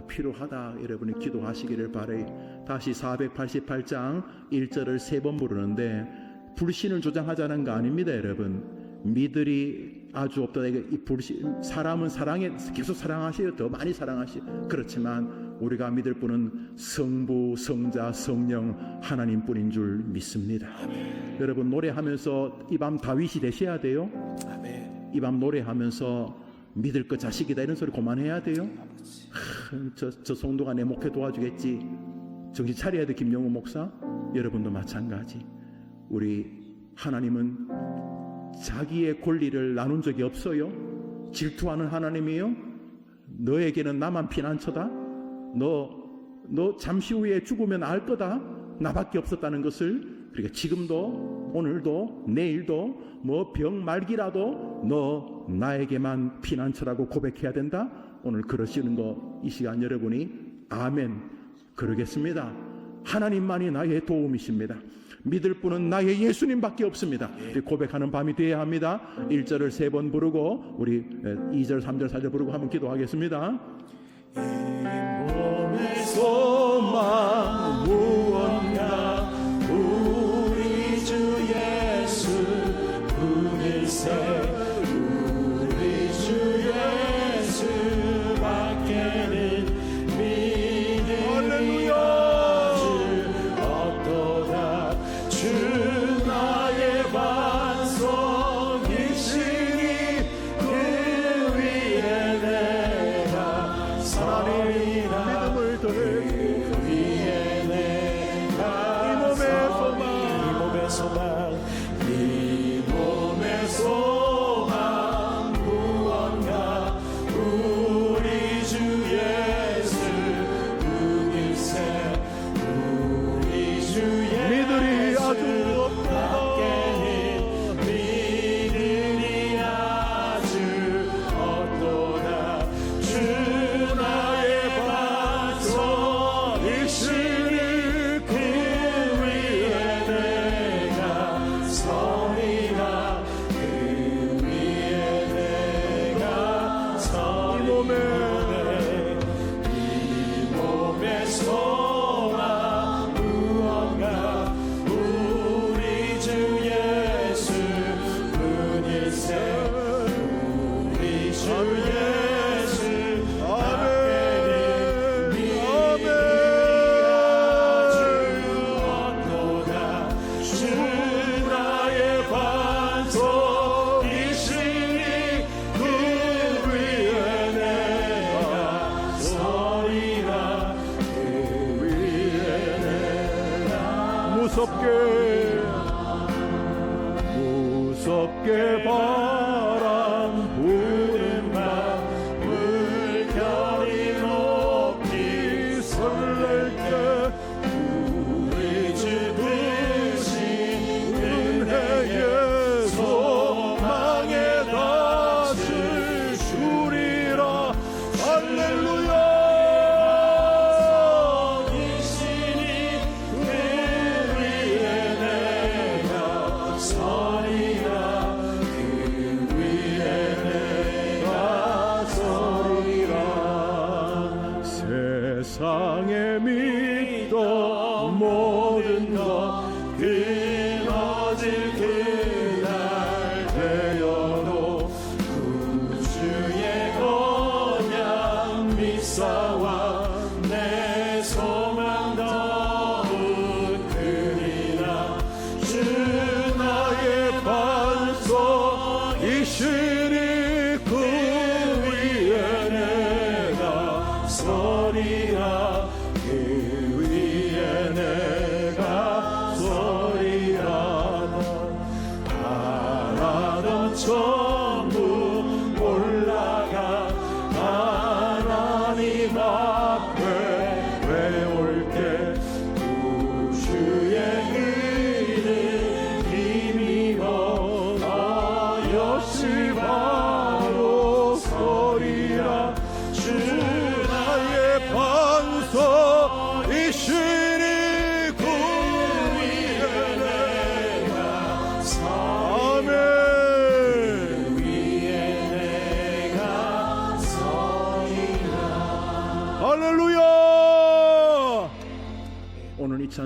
필요하다 여러분이 기도하시기를 바래요. 다시 488장 1절을 3번 부르는데 불신을 조장하자는 거 아닙니다. 여러분 미들이 아주 없다. 이 불신, 사람은 사랑에 계속 사랑하시요. 더 많이 사랑하시요. 그렇지만 우리가 믿을 분은 성부, 성자, 성령 하나님뿐인 줄 믿습니다. 아멘. 여러분 노래하면서 이 밤 다윗이 되셔야 돼요. 아멘. 이 밤 노래하면서 믿을 것 자식이다 이런 소리 그만해야 돼요. 저 성도가 내 목회 도와주겠지. 정신 차려야 돼. 김영우 목사 여러분도 마찬가지. 우리 하나님은 자기의 권리를 나눈 적이 없어요. 질투하는 하나님이요. 너에게는 나만 피난처다. 너 잠시 후에 죽으면 알 거다. 나밖에 없었다는 것을. 그러니까 지금도 오늘도 내일도 뭐 병 말기라도 너 나에게만 피난처라고 고백해야 된다. 오늘 그러시는 거 이 시간 여러분이 아멘 그러겠습니다. 하나님만이 나의 도움이십니다. 믿을 분은 나의 예수님밖에 없습니다. 우리 고백하는 밤이 되어야 합니다. 1절을 3번 부르고 우리 2절 3절 4절 부르고 한번 기도하겠습니다. 이 몸의 소망 무언가 우리 주 예수 분일세 우리 주 예수밖에는 믿음이 없을 없도다. 주 나의 반석이시니 그 위에 내가 서리라. 믿음을 더해 이 몸의 소망 무언가 우리 주 예수 분일세 우리 주 믿음이 아주 밖에는 믿음이 아주 없도다. 주 나의 반석이시니 그 위에 내가 서리라. 그 위에 내가 서리라. 이 몸의 소망 무언가 우리 주 예수 분일세 우리 주 예수 밖에는 믿음이 아주 없도다. 주 나의 반석이시니 그 위에 내가 서리라. 그 위에 내가 무섭게 바람 부는 밤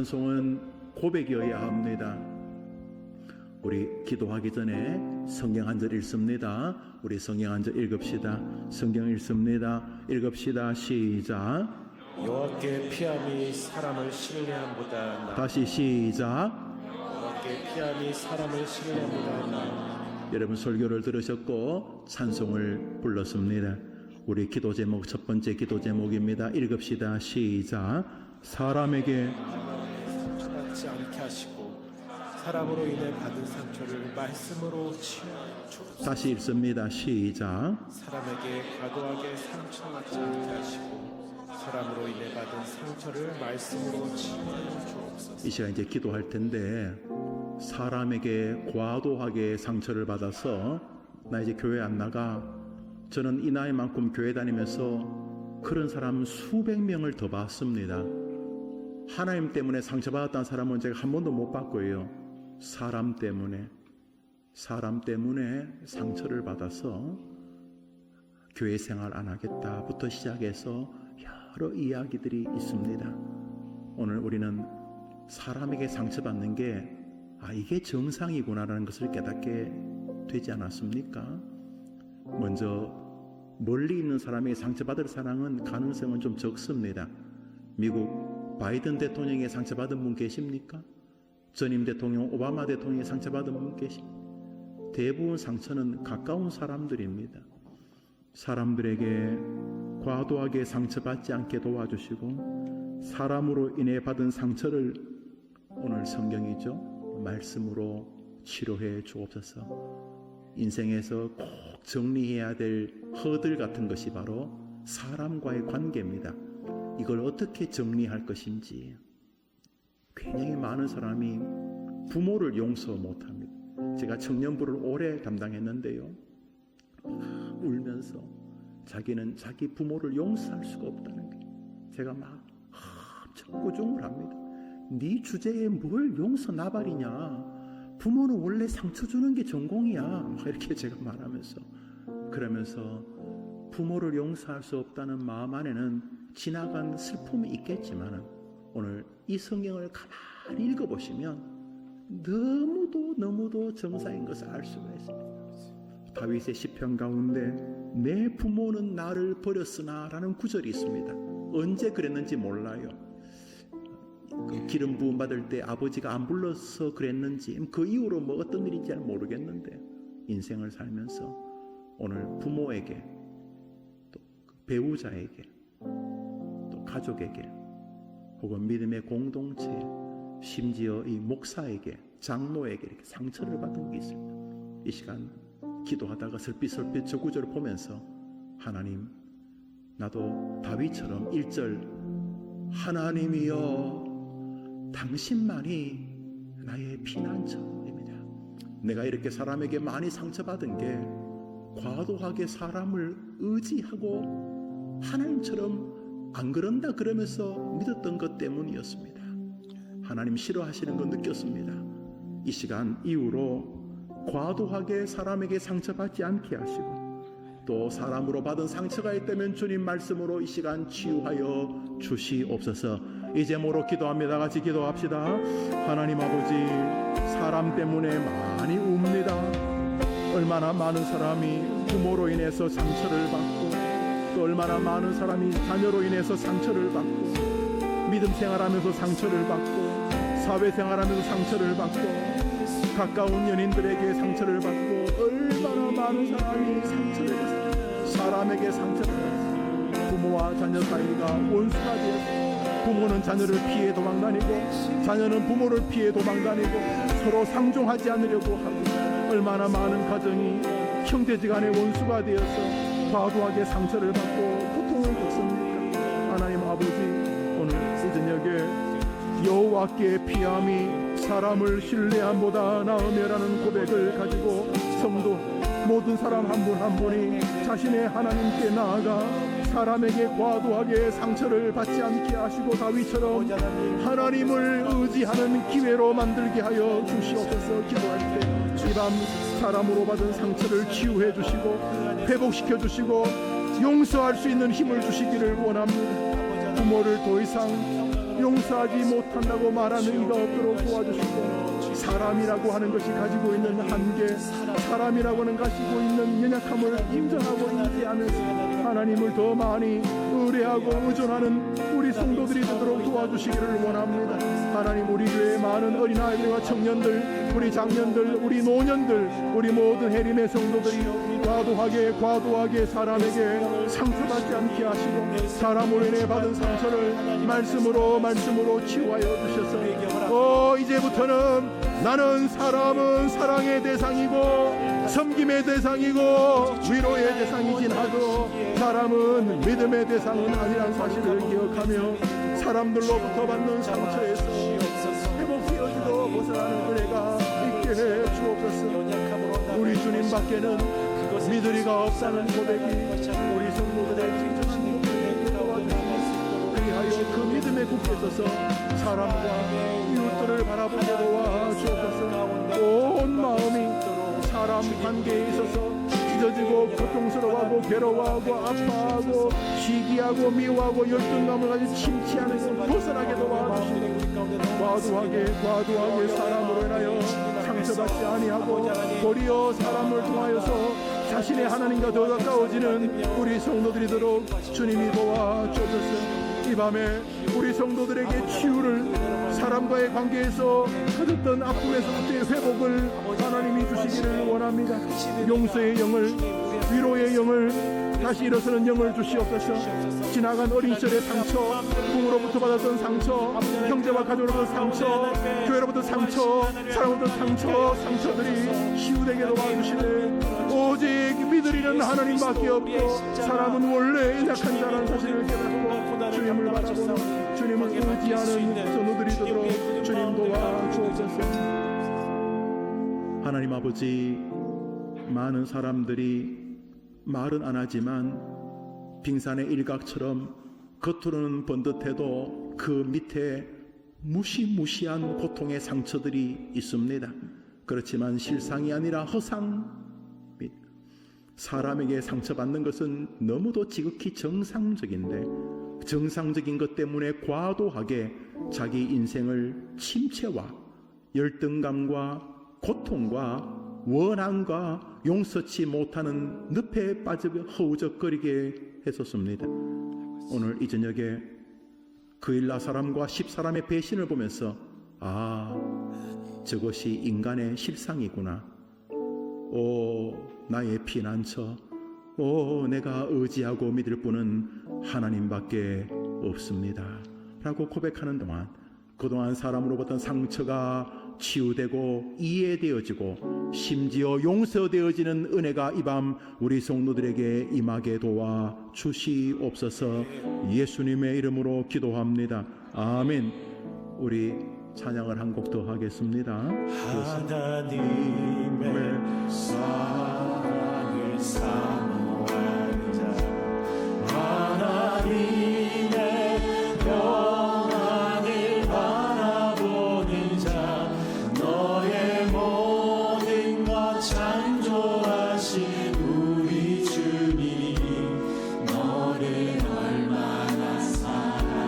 찬송은 고백이어야 합니다. 우리 기도하기 전에 성경 한 절 읽습니다. 우리 성경 한 절 읽읍시다. 성경 읽습니다. 읽읍시다. 시작. 여호와께 피함이 사람을 신뢰함보다 나아. 다시 시작. 여호와께 피함이 사람을 신뢰함보다 나아. 여러분 설교를 들으셨고 찬송을 불렀습니다. 우리 기도 제목 첫 번째 기도 제목입니다. 읽읍시다. 시작. 사람에게 상처받지 않게 하시고 사람으로 인해 받은 상처를 말씀으로 치유하여 주옵소서. 다시 읽습니다. 시작. 사람에게 과도하게 상처받지 않게 하시고 사람으로 인해 받은 상처를 말씀으로 치유하여 주옵소서. 이 시간 이제 기도할 텐데 사람에게 과도하게 상처를 받아서 나 이제 교회 안 나가. 저는 이 나이만큼 교회 다니면서 그런 사람 수백 명을 더 봤습니다. 하나님 때문에 상처받았다는 사람은 제가 한 번도 못 봤고요. 사람 때문에 상처를 받아서 교회 생활 안 하겠다부터 시작해서 여러 이야기들이 있습니다. 오늘 우리는 사람에게 상처받는 게 이게 정상이구나라는 것을 깨닫게 되지 않았습니까? 먼저 멀리 있는 사람에게 상처받을 사람은 가능성은 좀 적습니다. 미국 바이든 대통령에게 상처받은 분 계십니까? 전임 대통령 오바마 대통령에게 상처받은 분 계십니까? 대부분 상처는 가까운 사람들입니다. 사람들에게 과도하게 상처받지 않게 도와주시고 사람으로 인해 받은 상처를 오늘 성경이죠. 말씀으로 치료해 주옵소서. 인생에서 꼭 정리해야 될 허들 같은 것이 바로 사람과의 관계입니다. 이걸 어떻게 정리할 것인지. 굉장히 많은 사람이 부모를 용서 못합니다. 제가 청년부를 오래 담당했는데요, 울면서 자기는 자기 부모를 용서할 수가 없다는 게, 제가 막 엄청 꾸중을 합니다. 네 주제에 뭘 용서 나발이냐, 부모는 원래 상처 주는 게 전공이야, 막 이렇게 제가 말하면서, 그러면서 부모를 용서할 수 없다는 마음 안에는 지나간 슬픔이 있겠지만 오늘 이 성경을 가만히 읽어보시면 너무도 정상인 것을 알 수가 있습니다. 다윗의 시편 가운데 내 부모는 나를 버렸으나 라는 구절이 있습니다. 언제 그랬는지 몰라요. 그 기름 부음 받을 때 아버지가 안 불러서 그랬는지, 그 이후로 뭐 어떤 일인지 잘 모르겠는데 인생을 살면서 오늘 부모에게, 또 배우자에게, 또 가족에게, 혹은 믿음의 공동체, 심지어 이 목사에게, 장로에게 이렇게 상처를 받은 게 있습니다. 이 시간 기도하다가 설핏설핏 저 구절을 보면서 하나님, 나도 다윗처럼 1절 하나님이여 당신만이 나의 피난처입니다. 내가 이렇게 사람에게 많이 상처받은 게 과도하게 사람을 의지하고 하나님처럼 안 그런다 그러면서 믿었던 것 때문이었습니다. 하나님 싫어하시는 거 느꼈습니다. 이 시간 이후로 과도하게 사람에게 상처받지 않게 하시고, 또 사람으로 받은 상처가 있다면 주님 말씀으로 이 시간 치유하여 주시옵소서. 이제 모로 기도합니다. 같이 기도합시다. 하나님 아버지, 사람 때문에 많이 웁니다. 얼마나 많은 사람이 부모로 인해서 상처를 받고, 또 얼마나 많은 사람이 자녀로 인해서 상처를 받고, 믿음 생활하면서 상처를 받고, 사회생활하면서 상처를 받고, 가까운 연인들에게 상처를 받고, 얼마나 많은 사람이 상처를 받습니다. 사람에게 상처를 받습니다. 부모와 자녀 사이가 원수가 되었습니다. 부모는 자녀를 피해 도망다니고, 자녀는 부모를 피해 도망다니고, 서로 상종하지 않으려고 하고, 얼마나 많은 가정이 형제지간의 원수가 되어서 과도하게 상처를 받고 고통을 겪습니까? 하나님 아버지, 오늘 이 저녁에 여호와께 피함이 사람을 신뢰함보다 나으며라는 고백을 가지고 성도 모든 사람 한 분 한 분이 자신의 하나님께 나아가 사람에게 과도하게 상처를 받지 않게 하시고 다윗처럼 하나님을 의지하는 기회로 만들게 하여 주시옵소서. 기도할 때 이 밤 사람으로 받은 상처를 치유해 주시고 회복시켜 주시고 용서할 수 있는 힘을 주시기를 원합니다. 부모를 더 이상 용서하지 못한다고 말하는 이가 없도록 도와주시고, 사람이라고 하는 것이 가지고 있는 한계, 사람이라고 하는 가지고 있는 연약함을 인정하고 인지하면서 하나님을 더 많이 의뢰하고 의존하는 우리 성도들이 되도록 도와주시기를 원합니다. 하나님, 우리 교회의 많은 어린아이들과 청년들, 우리 장년들, 우리 노년들, 우리 모든 해림의 성도들이 과도하게 사람에게 상처받지 않게 하시고, 사람으로 인해 받은 상처를 말씀으로 치유하여 주셔서, 이제부터는 나는 사람은 사랑의 대상이고 섬김의 대상이고 위로의 대상이긴 하도 사람은 믿음의 대상은 아니란 사실을 기억하며, 사람들로부터 받는 상처에서 회복되어지고 벗어나는 은혜가 있게 해 주옵소서. 우리 주님 밖에는 믿으리가 없다는 고백이 우리 성도들의 진정한 고백이 도와주시고, 그리하여 그 믿음에 굳게 서서 사람과 이웃들을 바라보게 도와주옵소서. 온 마음이 사람 관계에 있어서 찢어지고 고통스러워하고 괴로워하고 아파하고 시기하고 미워하고 열등감을 가지고 침체하는 것 벗어나게 도와주시고, 과도하게 사람으로 인하여 상처받지 아니하고 도리어 사람을 통하여서 자신의 하나님과 더 가까워지는 우리 성도들이 되도록 주님이 도와주옵소서. 이 밤에 우리 성도들에게 치유를, 사람과의 관계에서 가졌던 아픔에서부터의 회복을 하나님이 주시기를 원합니다. 용서의 영을, 위로의 영을, 다시 일어서는 영을 주시옵소서. 지나간 어린 시절의 상처, 부모로부터 받았던 상처, 형제와 가족으로부터 상처, 교회로부터 상처, 사랑으로부터 상처들이 치유되게 도와주시네. 오직 믿으리는 하나님밖에 없고 사람은 원래 연약한 자라는 사실을 깨닫고 주님을 바라보는, 주님을 의지하는 성도들이 되도록 주님 도와주옵소서. 하나님 아버지, 많은 사람들이 말은 안 하지만 빙산의 일각처럼 겉으로는 번듯해도 그 밑에 무시무시한 고통의 상처들이 있습니다. 그렇지만 실상이 아니라 허상, 사람에게 상처받는 것은 너무도 지극히 정상적인데, 정상적인 것 때문에 과도하게 자기 인생을 침체와 열등감과 고통과 원한과 용서치 못하는 늪에 빠져 허우적거리게 했었습니다. 오늘 이 저녁에 그 일라 사람과 10사람의 배신을 보면서, 저것이 인간의 실상이구나. 나의 피난처, 내가 의지하고 믿을 분은 하나님밖에 없습니다 라고 고백하는 동안, 그동안 사람으로부터 상처가 치유되고 이해되어지고 심지어 용서되어지는 은혜가 이 밤 우리 성도들에게 임하게 도와 주시옵소서. 예수님의 이름으로 기도합니다. 아멘. 우리 찬양을 한 곡 더 하겠습니다. 하나님의 사랑을 사모하는 자, 하나님의 평안을 바라보는 자, 너의 모든 것 창조하신 우리 주님이 너를 얼마나 사랑하시는지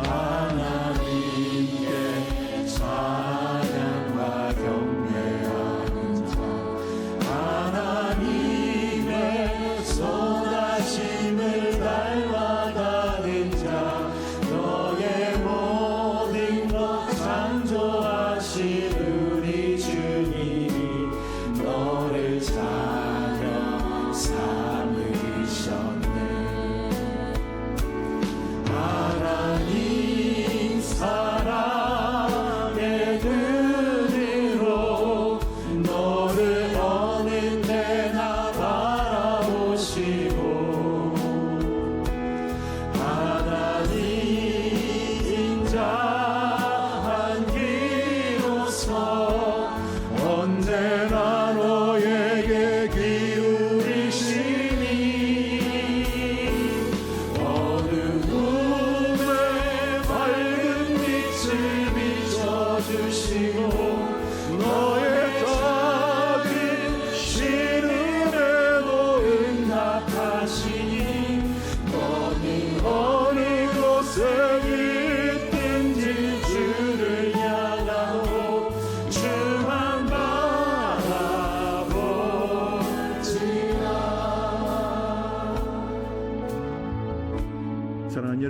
하나님께 찬양과 경배하는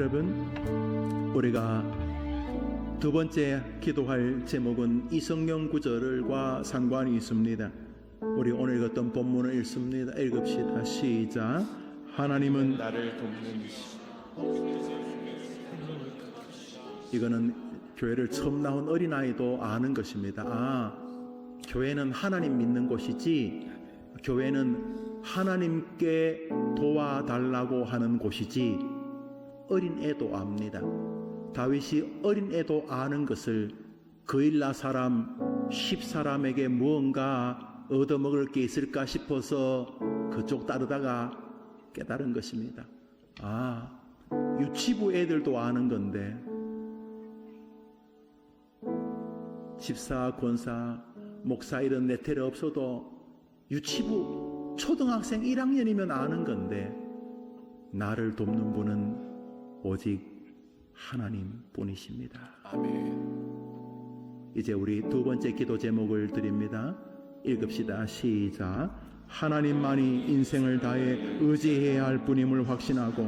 여러분, 우리가 두 번째 기도할 제목은 이성령 구절과 상관이 있습니다. 우리 오늘 읽었던 본문을 읽읍시다. 시작. 하나님은 나를 돕는 이거는 교회를 처음 나온 어린아이도 아는 것입니다. 교회는 하나님 믿는 곳이지, 교회는 하나님께 도와달라고 하는 곳이지, 어린애도 압니다. 다윗이 어린애도 아는 것을 그일라 사람 10사람에게 무언가 얻어먹을 게 있을까 싶어서 그쪽 따르다가 깨달은 것입니다. 유치부 애들도 아는 건데, 집사, 권사, 목사 이런 네테르 없어도 유치부 초등학생 1학년이면 아는 건데, 나를 돕는 분은 오직 하나님 뿐이십니다. 아멘. 이제 우리 두 번째 기도 제목을 드립니다. 읽읍시다. 시작. 하나님만이 인생을 다해 의지해야 할 뿐임을 확신하고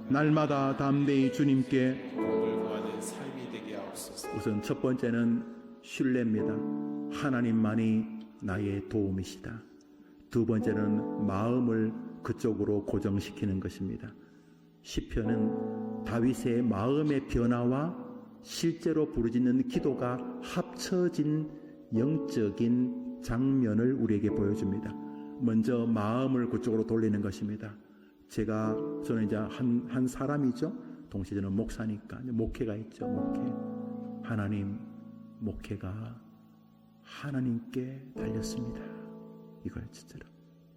날마다 담대히 주님께 도움을 구하는 삶이 되게 하옵소서. 우선 첫 번째는 신뢰입니다. 하나님만이 나의 도움이시다. 두 번째는 마음을 그쪽으로 고정시키는 것입니다. 시편은 다윗의 마음의 변화와 실제로 부르짖는 기도가 합쳐진 영적인 장면을 우리에게 보여줍니다. 먼저 마음을 그쪽으로 돌리는 것입니다. 저는 이제 한 사람이죠. 동시에 저는 목사니까 목회가 있죠. 하나님, 목회가 하나님께 달렸습니다. 이걸 진짜로.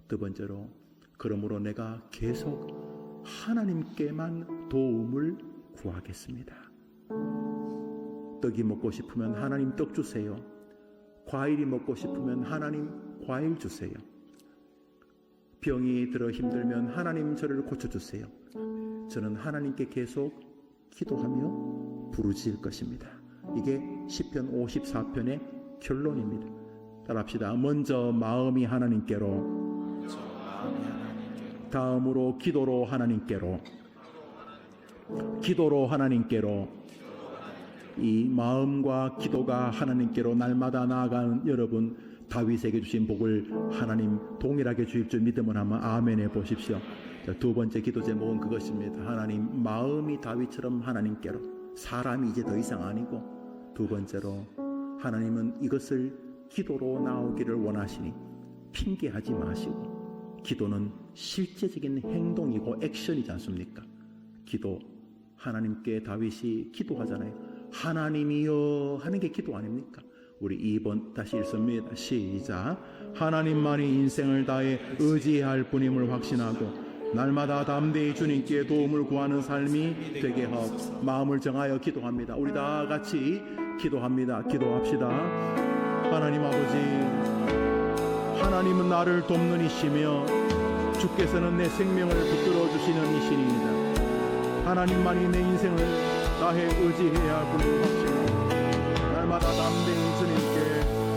두 번째로, 그러므로 내가 계속 하나님께만 도움을 구하겠습니다. 떡이 먹고 싶으면 하나님 떡 주세요. 과일이 먹고 싶으면 하나님 과일 주세요. 병이 들어 힘들면 하나님 저를 고쳐주세요. 저는 하나님께 계속 기도하며 부르짖을 것입니다. 이게 시편 54편의 결론입니다. 따라합시다. 먼저 마음이 하나님께로, 다음으로 기도로 하나님께로, 기도로 하나님께로. 이 마음과 기도가 하나님께로 날마다 나아가는 여러분, 다윗에게 주신 복을 하나님 동일하게 주실 줄 믿음을 한번 아멘해 보십시오. 자, 두 번째 기도 제목은 그것입니다. 하나님, 마음이 다윗처럼 하나님께로. 사람이 이제 더 이상 아니고, 두 번째로 하나님은 이것을 기도로 나오기를 원하시니 핑계하지 마시고, 기도는 실제적인 행동이고 액션이지 않습니까? 기도, 하나님께 다윗이 기도하잖아요. 하나님이여 하는 게 기도 아닙니까? 우리 2번 다시 읽습니다. 시작. 하나님만이 인생을 다해 의지해야 할 뿐임을 확신하고 날마다 담대히 주님께 도움을 구하는 삶이 되게 하옵소서. 마음을 정하여 기도합니다. 우리 다 같이 기도합니다. 기도합시다. 하나님 아버지, 하나님은 나를 돕는 이시며 주께서는 내 생명을 붙들어 주시는 이시니이다. 하나님만이 내 인생을 다해 의지해야 할 뿐임을 확신하고 날마다 담대히 주님께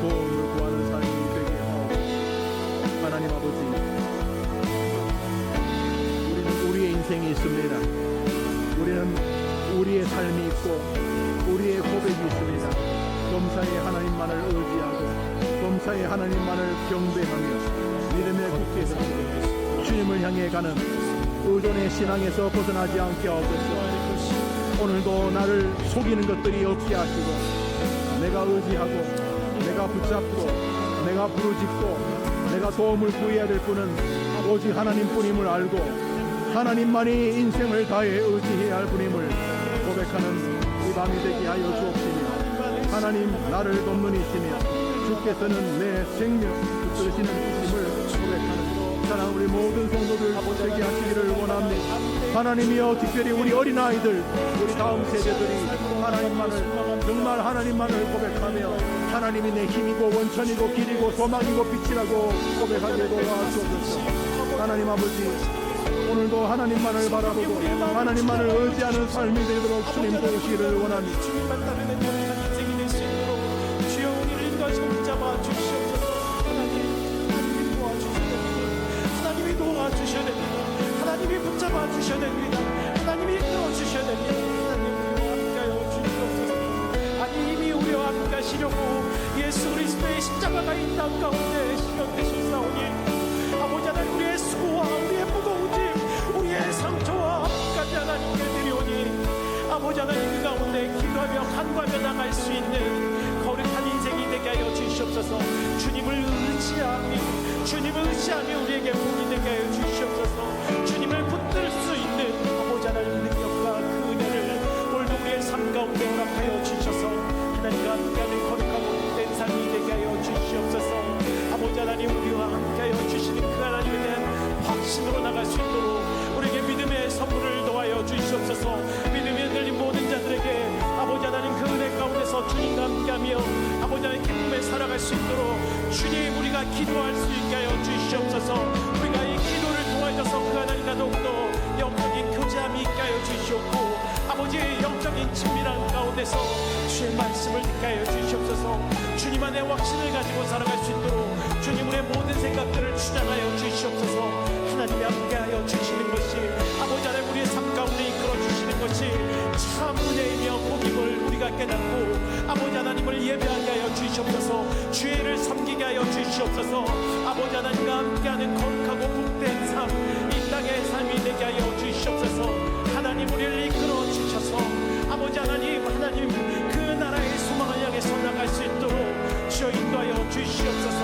도움을 구하는 삶이 되게 하옵소서. 하나님 아버지, 우리는 우리의 인생이 있습니다. 우리는 우리의 삶이 있고 우리의 고백이 있습니다. 범사에 하나님만을 의지하고 범사에 하나님만을 경배하며 믿음의 굳게 서고 주님을 향해 가는 의존의 신앙에서 벗어나지 않게 하옵소서. 오늘도 나를 속이는 것들이 없게 하시고 내가 의지하고 내가 붙잡고 내가 부르짖고 내가 도움을 구해야 될 분은 오직 하나님뿐임을 알고 하나님만이 인생을 다해 의지해야 할 분임을 고백하는 이 밤이 되게 하여 주옵시며, 하나님 나를 돕는 이시며 주께서는 내 생명 붙드시는 이심을 고백하는 사랑 우리 모든 성도들 되게 하시기를 원합니다. 하나님이여, 특별히 우리 어린아이들, 우리 다음 세대들이 하나님만을, 정말 하나님만을 고백하며 하나님이 내 힘이고 원천이고 길이고 소망이고 빛이라고 고백하게 도와주옵소서. 하나님 아버지, 오늘도 하나님만을 바라보고 하나님만을 의지하는 삶이 되도록 주님 도우시기를 원합니다. 주님만 따르는 영원한 인생이 될 수 있도록 주여 우리를 인도하시고 붙잡아 주시옵소서. 하나님이 도와주셔야 됩니다. 하나님이 도와주셔야 됩니다. 하나님이 붙잡아 주셔야 됩니다. 하나님이 이끌어 주셔야 됩니다. 풍랑 가운데 시련되셨사오니 아버지 하나님 우리의 수고와 우리의 무거운 짐 우리의 상처와 아픔까지 하나님께 드리오니 아버지 하나님 그 가운데 기도하며 간구하며 나갈 수 있는 거룩한 인생이 되게 하여 주시옵소서. 주님을 의지하며 우리에게 복이 되게 하여 주시옵소서. 주님을 붙들 수 있는 아버지 하나님 능력과 그 은혜를 오늘도 우리의 삶 가운데 허락하여 주셔서 하나님과 함께하는 거룩하고 복된 삶이 되게 하여 주시옵소서. 아버지 하나님 우리와 함께하여 주시는 그 하나님에 대한 확신으로 나갈 수 있도록 우리에게 믿음의 선물을 더하여 주시옵소서. 믿음이 흔들린 모든 자들에게 아버지 하나님 그 은혜 가운데서 주님과 함께하며 아버지 하나님 기쁨에 살아갈 수 있도록 주님 우리가 기도할 수 있게 하여 주시옵소서. 우리가 이 기도를 통하여서 그 하나님과 더욱더 영적인 교제함이 있게 하여 주시옵고 아버지의 영적인 친밀한 가운데서 주의 말씀을 듣게 하여 주시옵소서. 주님 안에 확신을 가지고 살아갈 수 있도록 주님의 모든 생각들을 주장하여 주시옵소서. 하나님이 함께하여 주시는 것이 아버지 하나님 우리의 삶 가운데 이끌어 주시는 것이 참 은혜이며 복임을 우리가 깨닫고 아버지 하나님을 예배하게 하여 주시옵소서. 주의를 섬기게 하여 주시옵소서. 아버지 하나님과 함께하는 거룩하고 복된 삶 이 땅의 삶이 되게 하여 주시옵소서. 하나님 우리를 이끌어 주셔서 아버지 하나님 그 나라의 소망을 향해서 나갈 수 있도록 주여 인도하여 주시옵소서.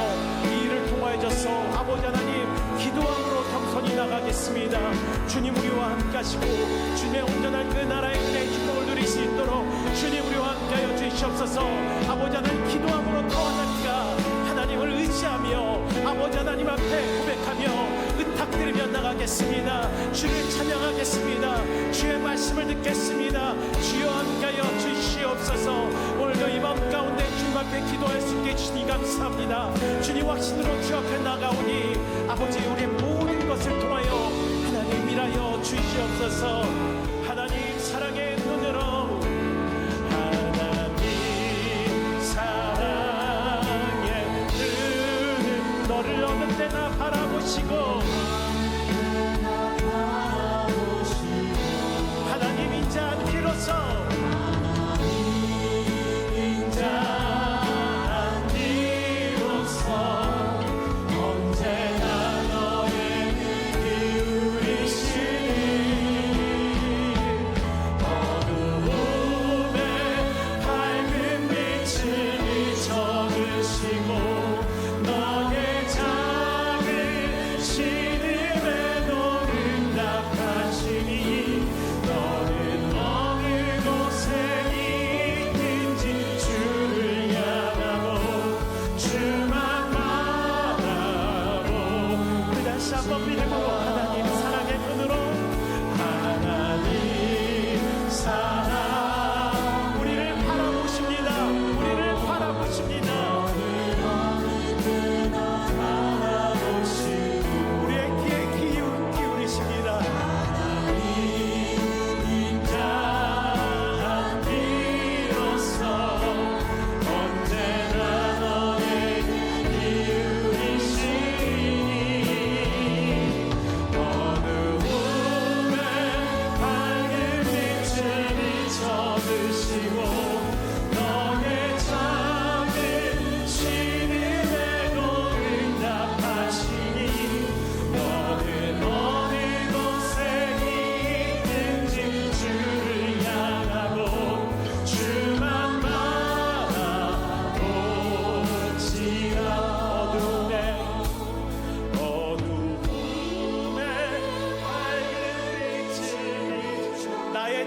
이 일을 통하여서 아버지 하나님 기도함으로 겸손히 나가겠습니다. 주님 우리와 함께 하시고 주님의 온전한 그 나라의 은혜의 축복을 누릴 수 있도록 주님 우리와 함께 하여 주시옵소서. 아버지 하나님 기도함으로 더 하나님을 의지하며 아버지 하나님 앞에 고백하며 의탁드리며 나가겠습니다. 주를 찬양하겠습니다. 주의 말씀을 듣겠습니다. 주여 함께하여 주시옵소서. 오늘도 이 마음 가운데 주님 앞에 기도할 수 있게 주님 감사합니다. 주님 확신으로 주 앞에 나가오니 아버지 우리의 모든 것을 통하여 하나님 일하여 주시옵소서. 하나님 사랑의 눈으로 너를 어느 때나 바라보시고 하나님 인자한 비로소 언제나 너에게 기울이시니 어두움에 밝은 빛을 비춰주시고 너의 작은 신음에도 응답하시니 너는 어느 곳에 있는지 주를 향하고 주만 바라보 우리 다시 한번 믿음으로 하나님 사랑의 눈으로 하나님 사랑 우리를 바라보십니다. 우리를 바라보십니다.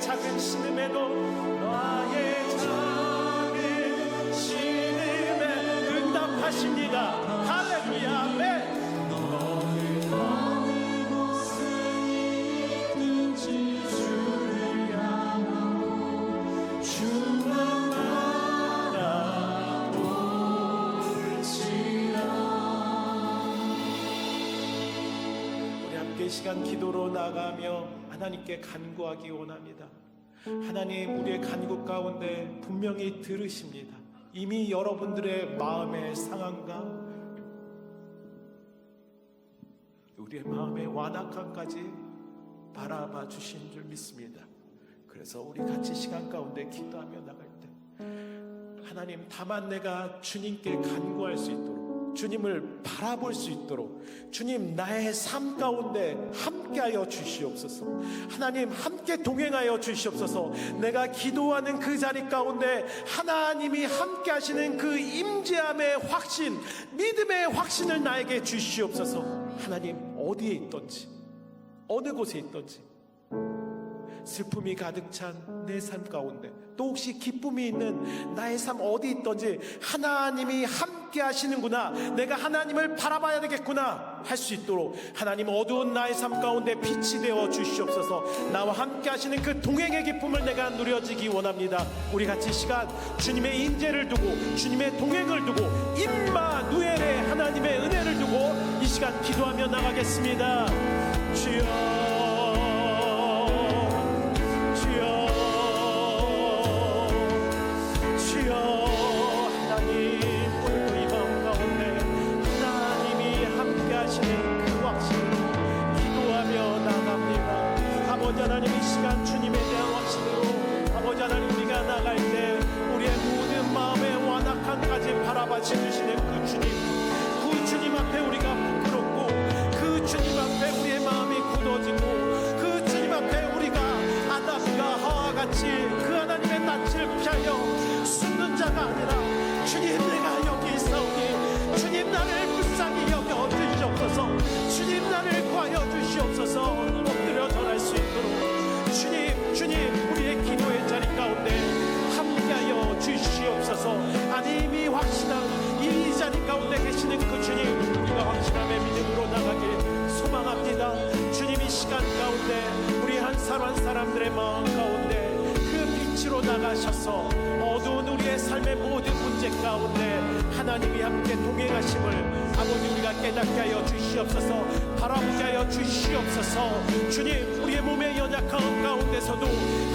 작은 신음에도 나의 작은 신음에 응답하십니다. 할렐루야 아멘. 어느 곳에 있든지 주를 향하고 주만 바라볼지라. 우리 함께 시간 기도로 나가며 하나님께 간구하기 원합니다. 하나님 우리의 간구 가운데 분명히 들으십니다. 이미 여러분들의 마음의 상황과 우리의 마음의 완악함까지 바라봐 주신 줄 믿습니다. 그래서 우리 같이 시간 가운데 기도하며 나갈 때 하나님 다만 내가 주님께 간구할 수 있도록 주님을 바라볼 수 있도록 주님 나의 삶 가운데 함께하여 주시옵소서. 하나님 함께 동행하여 주시옵소서. 내가 기도하는 그 자리 가운데 하나님이 함께 하시는 그 임재함의 확신, 믿음의 확신을 나에게 주시옵소서. 하나님 어디에 있던지, 어느 곳에 있던지, 슬픔이 가득 찬 내 삶 가운데, 또 혹시 기쁨이 있는 나의 삶 어디 있던지 하나님이 함께 하시는구나, 내가 하나님을 바라봐야 되겠구나 할 수 있도록 하나님 어두운 나의 삶 가운데 빛이 되어 주시옵소서. 나와 함께 하시는 그 동행의 기쁨을 내가 누려지기 원합니다. 우리 같이 이 시간 주님의 인재를 두고 주님의 동행을 두고 임마누엘의 하나님의 은혜를 두고 이 시간 기도하며 나가겠습니다. 주여, 아버지 하나님, 이 시간 주님에 대한 확신으로 아버지 하나님 우리가 나갈 때 우리의 모든 마음의 완악함까지 바라봐시 주시는 그 주님 앞에 우리가 부끄럽고, 그 주님 앞에 우리의 마음이 굳어지고, 그 주님 앞에 우리가 아담과 하와 같이 그 하나님의 낯을 피하여 숨는 자가 아니라 주님 내가 여기 있사오니 주님 나를 불쌍히 여겨 주시옵소서. 주님 나를 구하여 주시옵소서. 엎드려 절할 수 있도록 주님 우리의 기도의 자리 가운데 함께하여 주시옵소서. 하나님이 확신한 이 자리 가운데 계시는 그 주님, 우리가 확신함의 믿음으로 나가길 소망합니다. 주님 이 시간 가운데 우리 한 사람 한 사람들의 마음 가운데 그 빛으로 나가셔서 어두운 우리의 삶의 모든 문제 가운데 하나님이 함께 동행하심을 아버지 우리가 깨닫게 하여 주시옵소서. 바라보게 하여 주시옵소서. 주님 우리의 몸의 연약함 가운데서도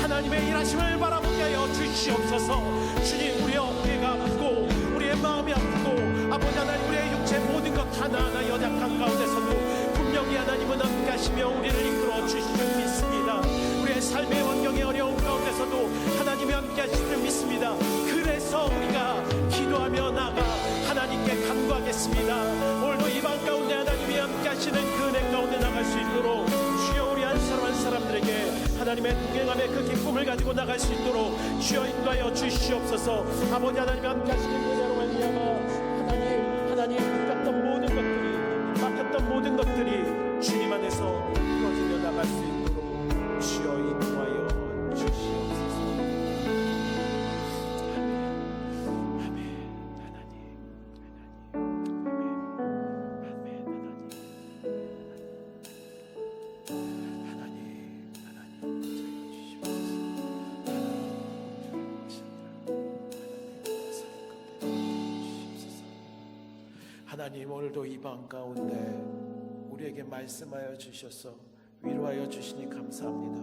하나님의 일하심을 바라보게 하여 주시옵소서. 주님 우리의 어깨가 아프고 우리의 마음이 아프고 아버지 하나님 우리의 육체 모든 것 하나하나 연약한 가운데서도 분명히 하나님은 함께 하시며 우리를 이끌어 주실 줄 믿습니다. 우리의 삶의 환경의 어려운 가운데서도 하나님이 함께 하실 줄 믿습니다. 그래서 우리가 기도하며 나가 하나님께 간구하겠습니다. 오늘도 이 밤 가운데 하나님이 함께 하시는 그 은혜 가운데 나갈 수 있도록 주여 우리 한 사람 한 사람들에게 하나님의 동행함의 그 기쁨을 가지고 나갈 수 있도록 주여 인도하여 주시옵소서. 아버지 하나님이 함께 하시는 은혜로 말미암아 하나님 묶였던 모든 것들이, 막혔던 모든 것들이 주님 안에서 풀어지며 나갈 수 있도록 주여 인도하여 주시옵소서. 하나님 오늘도 이 밤 가운데 우리에게 말씀하여 주셔서 위로하여 주시니 감사합니다.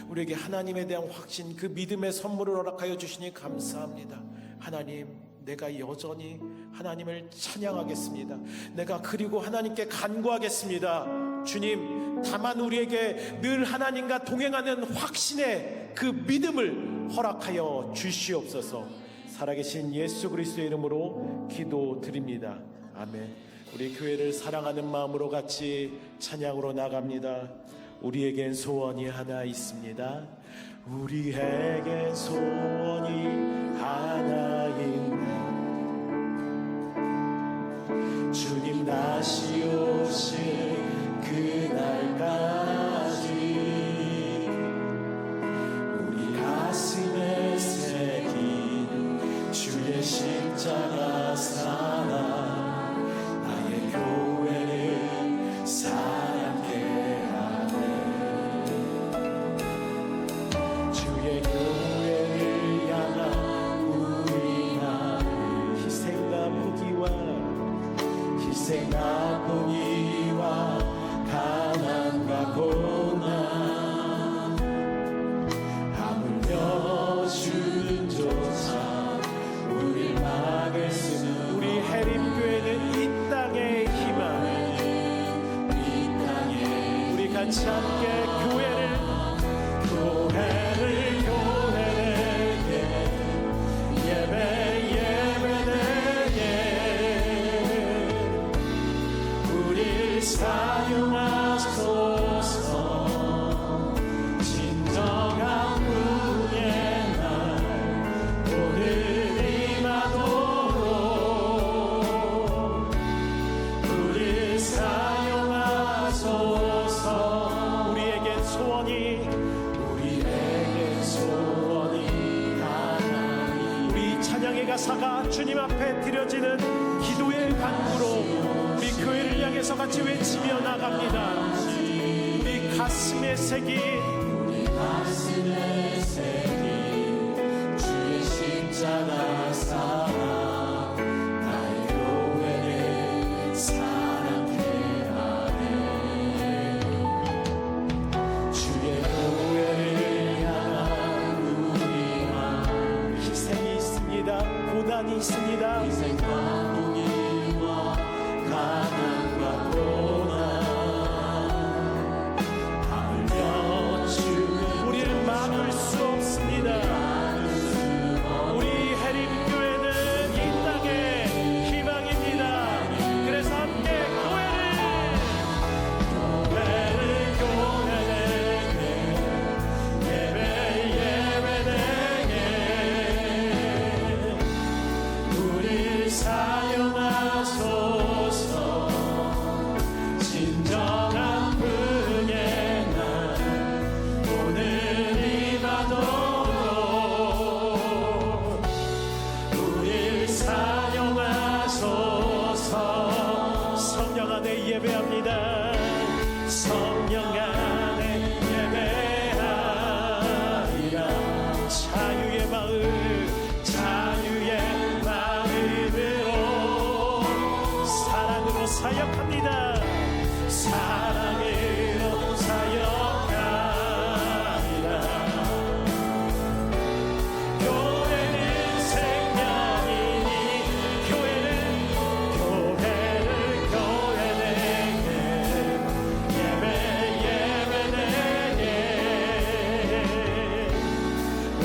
우리에게 하나님에 대한 확신, 그 믿음의 선물을 허락하여 주시니 감사합니다. 하나님 내가 여전히 하나님을 찬양하겠습니다. 내가 그리고 하나님께 간구하겠습니다. 주님 다만 우리에게 늘 하나님과 동행하는 확신의 그 믿음을 허락하여 주시옵소서. 살아계신 예수 그리스도의 이름으로 기도드립니다. 아멘. 우리 교회를 사랑하는 마음으로 같이 찬양으로 나갑니다. 우리에겐 소원이 하나 있습니다. 우리에겐 소원이 하나 있네. 주님 다시 오실 그날까지 우리 가슴에 새긴 주의 십자가 사랑 희생과 포기와 가난과 고난 하물며 주조차 우리 막을 쓰는 우리 해림교회는 이 땅의 희망, 이 땅에 우리 같이 함께 교회를 예배 사용하소서. 진정한 후의 날 오늘 임하도록 우리 사용하소서. 우리에게 소원이 하나님. 우리 찬양의 가사가 주님 앞에 드려지는 기도의 간구로 우리 교회를 향해서 같이 외치며 나갑니다. 우리 가슴에 새긴 주의 십자가 사랑 나의 교회를 사랑케 하네. 주의 교회를 향한 우리 마음 희생이 있습니다. 고난이 있습니다. 희생과 공의와 가난과 고난 하물며 우리를 막을 수 없습니다. 우리 해림교회는 이 땅의 희망입니다. 그래서 함께 교회를 예배되게 우리 사용하소서. 진정한 분의 날 오늘 임하도록 우릴 사용하소서. 성령 안에 예배합니다. 성령 안에 예배하리라. 자유의 마음으로 사랑으로 사역합니다. 사랑으로 사역하리라. 교회는 생명이니 교회는 예배되게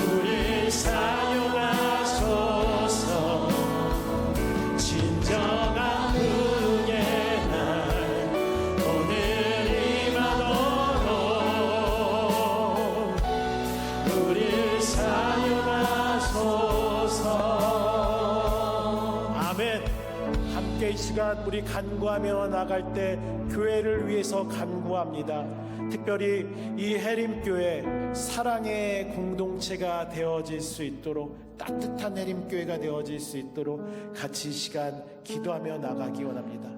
우릴 사용하소서. 진정한 후의 날 오늘 임하도록 우릴 사용하소서. 아멘. 함께 이 시간 우리 간구하며 나갈 때 교회를 위해서 간구합니다. 특별히 이 해림교회 사랑의 공동체가 되어질 수 있도록, 따뜻한 해림교회가 되어질 수 있도록 같이 이 시간 기도하며 나가기 원합니다.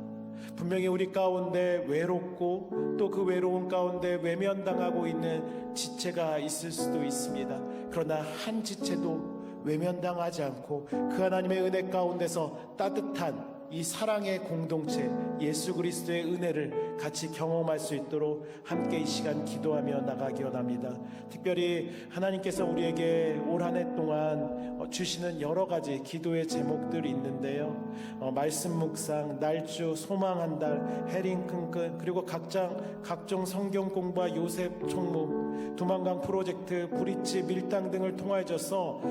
분명히 우리 가운데 외롭고 또 그 외로운 가운데 외면당하고 있는 지체가 있을 수도 있습니다. 그러나 한 지체도 외면당하지 않고 그 하나님의 은혜 가운데서 따뜻한 이 사랑의 공동체, 예수 그리스도의 은혜를 같이 경험할 수 있도록 함께 이 시간 기도하며 나가기 원합니다. 특별히 하나님께서 우리에게 올 한 해 동안 주시는 여러 가지 기도의 제목들이 있는데요. 말씀 묵상, 날주, 소망 한 달, 해링 끈끈, 그리고 각종 성경 공부와 요셉 총무, 두만강 프로젝트, 브릿지, 밀당 등을 통하여서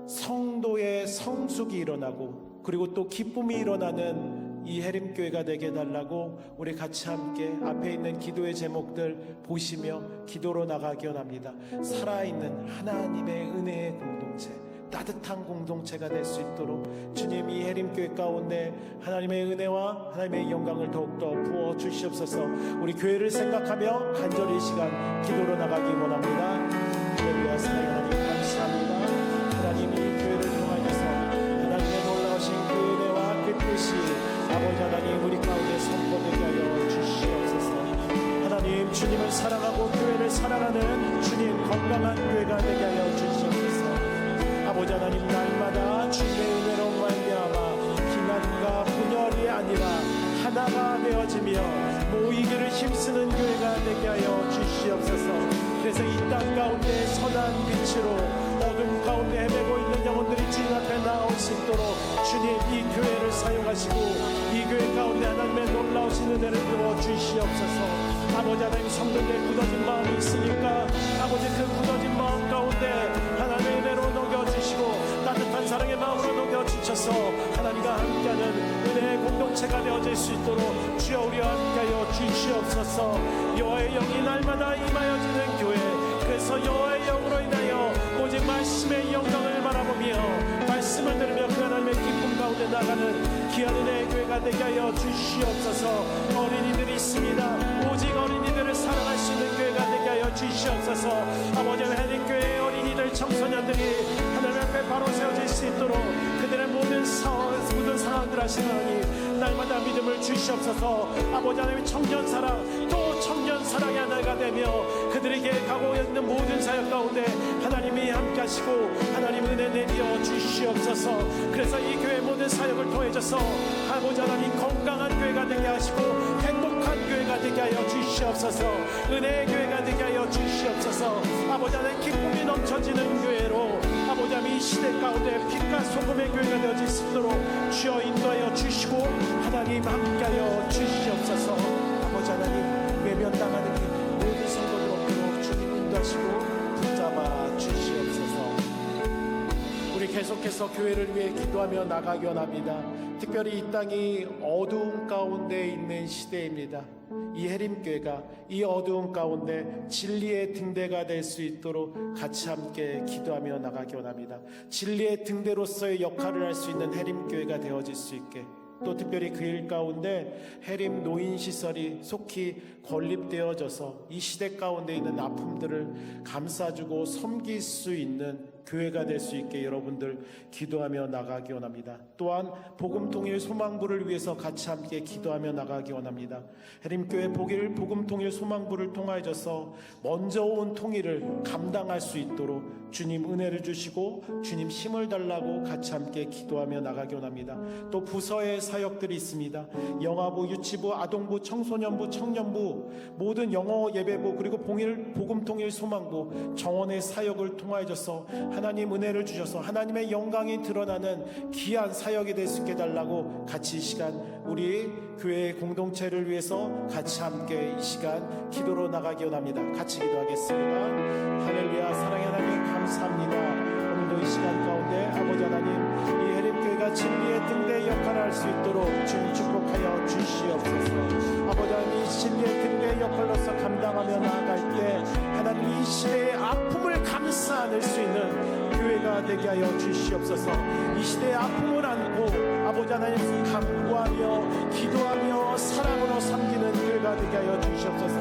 성도의 성숙이 일어나고 그리고 또 기쁨이 일어나는 이 해림교회가 되게 해달라고 우리 같이 함께 앞에 있는 기도의 제목들 보시며 기도로 나가기 원합니다. 살아있는 하나님의 은혜의 공동체, 따뜻한 공동체가 될 수 있도록 주님 이 해림교회 가운데 하나님의 은혜와 하나님의 영광을 더욱더 부어 주시옵소서. 우리 교회를 생각하며 간절히 이 시간 기도로 나가기 원합니다. 할렐루야. 사랑하는 하나님 감사합니다. 하나님이 교회를 통하여서 하나님의 놀라우신 그 은혜와 그 뜻이 아버지 하나님 우리 가운데 선포되게 하여 주시옵소서. 하나님 주님을 사랑하고 교회를 사랑하는 주님 건강한 교회가 되게 하여 주시옵소서. 아버지 하나님 날마다 주님의 은혜로 말미암아 비난과 분열이 아니라 하나가 되어지며 모이기를 힘쓰는 교회가 되게 하여 주시옵소서. 그래서 이 땅 가운데 선한 빛으로 어둠 가운데 헤매고 있는 영혼들이 주님 앞에 나올 수 있도록 주님 이 교회를 사용하시고 이 교회 가운데 하나님의 놀라우신 은혜를 부어 주시옵소서. 아버지 하나님 성도들의 굳어진 마음이 있으니까 아버지 그 굳어진 마음 가운데 하나님의 은혜로 녹여주시고 따뜻한 사랑의 마음으로 녹여주셔서 하나님과 함께하는 은혜의 공동체가 되어질 수 있도록 주여 우리와 함께 주시옵소서. 여호와의 영이 날마다 임하여지는 교회, 그래서 여호와의 영으로 인하여 오직 말씀의 영광을 바라보며 말씀을 들으며 그 하나님의 기쁨 가운데 나가는 귀한 은혜의 교회가 되게 하여 주시옵소서. 어린이들이 있습니다. 오직 어린이들을 사랑할 수 있는 교회가 되게 하여 주시옵소서. 아버지 하나님, 교회의 어린이들 청소년들이 하나님 앞에 바로 세워질 수 있도록 그들의 모든 상황들 하시는 하나님, 날마다 믿음을 주시옵소서. 아버지 하나님, 청년 사랑 또 청년 사랑의 하나가 되며 그들에게 가고 있는 모든 사역 가운데 하나님이 함께 하시고 하나님 은혜 내려 주시옵소서. 그래서 이 교회 모든 사역을 통해져서 아버지 하나님 건강한 교회가 되게 하시고 행복한 교회가 되게 하여 주시옵소서. 은혜의 교회가 되게 하여 주시옵소서. 아버지 하나님, 기쁨이 넘쳐지는 교회로 아버지 하나님 이 시대 가운데 빛과 소금의 교회가 되어질 수 있도록 주여 인도하여 주시고 하나님 함께하여 주시옵소서. 아버지 하나님, 외면당하는 모든 성도들 없도록 주님 인도하시고 붙잡아 주시옵소서. 우리 계속해서 교회를 위해 기도하며 나가기 원합니다. 특별히 이 땅이 어두운 가운데 있는 시대입니다. 이 해림교회가 이 어두운 가운데 진리의 등대가 될 수 있도록 같이 함께 기도하며 나가기 원합니다. 진리의 등대로서의 역할을 할 수 있는 해림교회가 되어질 수 있게, 또 특별히 그 일 가운데 해림 노인시설이 속히 건립되어져서 이 시대 가운데 있는 아픔들을 감싸주고 섬길 수 있는 교회가 될 수 있게 여러분들 기도하며 나가기 원합니다. 또한 복음통일 소망부를 위해서 같이 함께 기도하며 나가기 원합니다. 해림교회 복음통일 소망부를 통하여서 먼저 온 통일을 감당할 수 있도록 주님 은혜를 주시고 주님 힘을 달라고 같이 함께 기도하며 나가기 원합니다. 또 부서의 사역들이 있습니다. 영아부, 유치부, 아동부, 청소년부, 청년부, 모든 영어 예배부, 그리고 복음통일 소망부, 정원의 사역을 통하여서 하나님 은혜를 주셔서 하나님의 영광이 드러나는 귀한 사역이 될 수 있게 달라고 같이 이 시간 우리 교회 공동체를 위해서 같이 함께 이 시간 기도로 나가기 원합니다. 같이 기도하겠습니다. 할렐루야. 사랑의 하나님, 감사합니다. 오늘도 이 시간 가운데 아버지 하나님, 이 해림교회가 진리의 등대 역할을 할 수 있도록 주님 축복하여 주시옵소서. 아버지 하나님, 이 진리의 등대 역할로서 감당하며 나아갈 때 하나님 이 시대의 아픔을 감싸 안을 수 있는 교회가 되게 하여 주시옵소서. 이 시대의 아픔을 안고 아버지 하나님 간구하며 기도하며 사랑으로 섬기는 교회가 되게 하여 주시옵소서.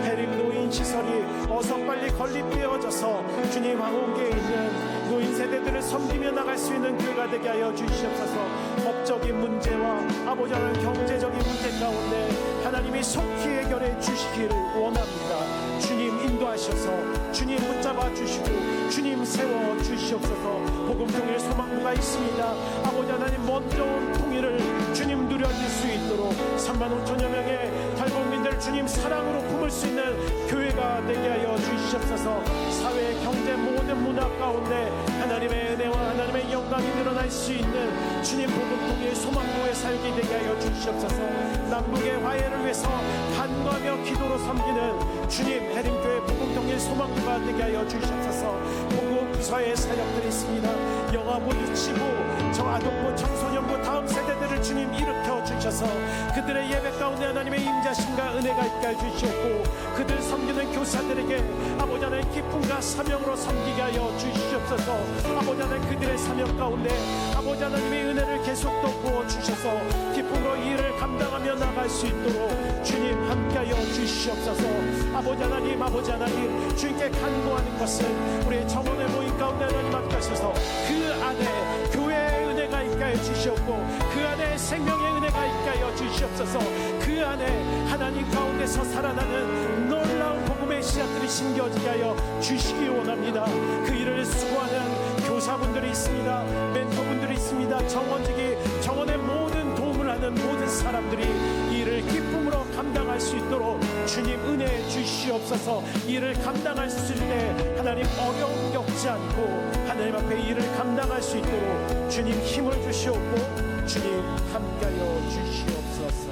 해림 노인 시설이 어서 빨리 건립되어져서 주님 황혼계에 있는 노인 세대들을 섬기며 나갈 수 있는 교회가 되게 하여 주시옵소서. 법적인 문제와 아버지 하나님 경제적인 문제 가운데 하나님이 속히 해결해 주시기를 원합니다. 주님 인도하셔서 주님 붙잡아 주시고 주님 세워 주시옵소서. 복음통일 소망부가 있습니다. 아버지 하나님, 먼저 온 통일을 주님 누려질 수 있도록 35,000여 명의 탈북민들 주님 사랑으로 품을 수 있는 교회가 되게 하여 주시옵소서. 사회, 경제, 모든 문화 가운데 하나님의 은혜와 하나님의 영광이 드러날 수 있는 주님 복음통일 소망부의 살기 되게 하여 주시옵소서. 남북의 화해를 위해서 간구하며 기도로 섬기는 주님 해림교회 복음통일 소망부가 되게 하여 주시옵소서. 복음서의 사역들이 있습니다. 영아부, 유치부, 아동부, 청소년부 다음 세대들을 주님 일으켜 주셔서 그들의 예배 가운데 하나님의 임자심과 은혜가 있게 해주시옵고 그들 섬기는 교사들에게 아버지 하나님 기쁨과 사명으로 섬기게 하여 주시옵소서. 아버지 하나님, 그들의 사명 가운데 아버지 하나님의 은혜를 계속 돋구어 주셔서 기쁨으로 이 일을 감당하며 나갈 수 있도록 주님 함께하여 주시옵소서. 아버지 하나님, 주님께 간구하는 것은 우리의 정원의 모임 가운데 하나님 함께 하셔서 그 안에 교회의 은혜가 있게 하여 주시옵고 그 안에 생명의 은혜가 있게 하여 주시옵소서. 그 안에 하나님 가운데서 살아나는 놀라운 복음의 씨앗들이 심겨지게 하여 주시기 원합니다. 그 일을 수고하는 교사분들이 있습니다. 멘토분들이 있습니다. 정원의 모든 도움을 하는 모든 사람들이 이 일을 기쁨으로 감당할 수 있도록 주님 은혜해 주시옵소서. 이 일을 감당할 수 있을 때 하나님 어려움 겪지 않고 하나님 앞에 이 일을 감당할 수 있도록 주님 힘을 주시옵고 주님 함께하여 주시옵소서.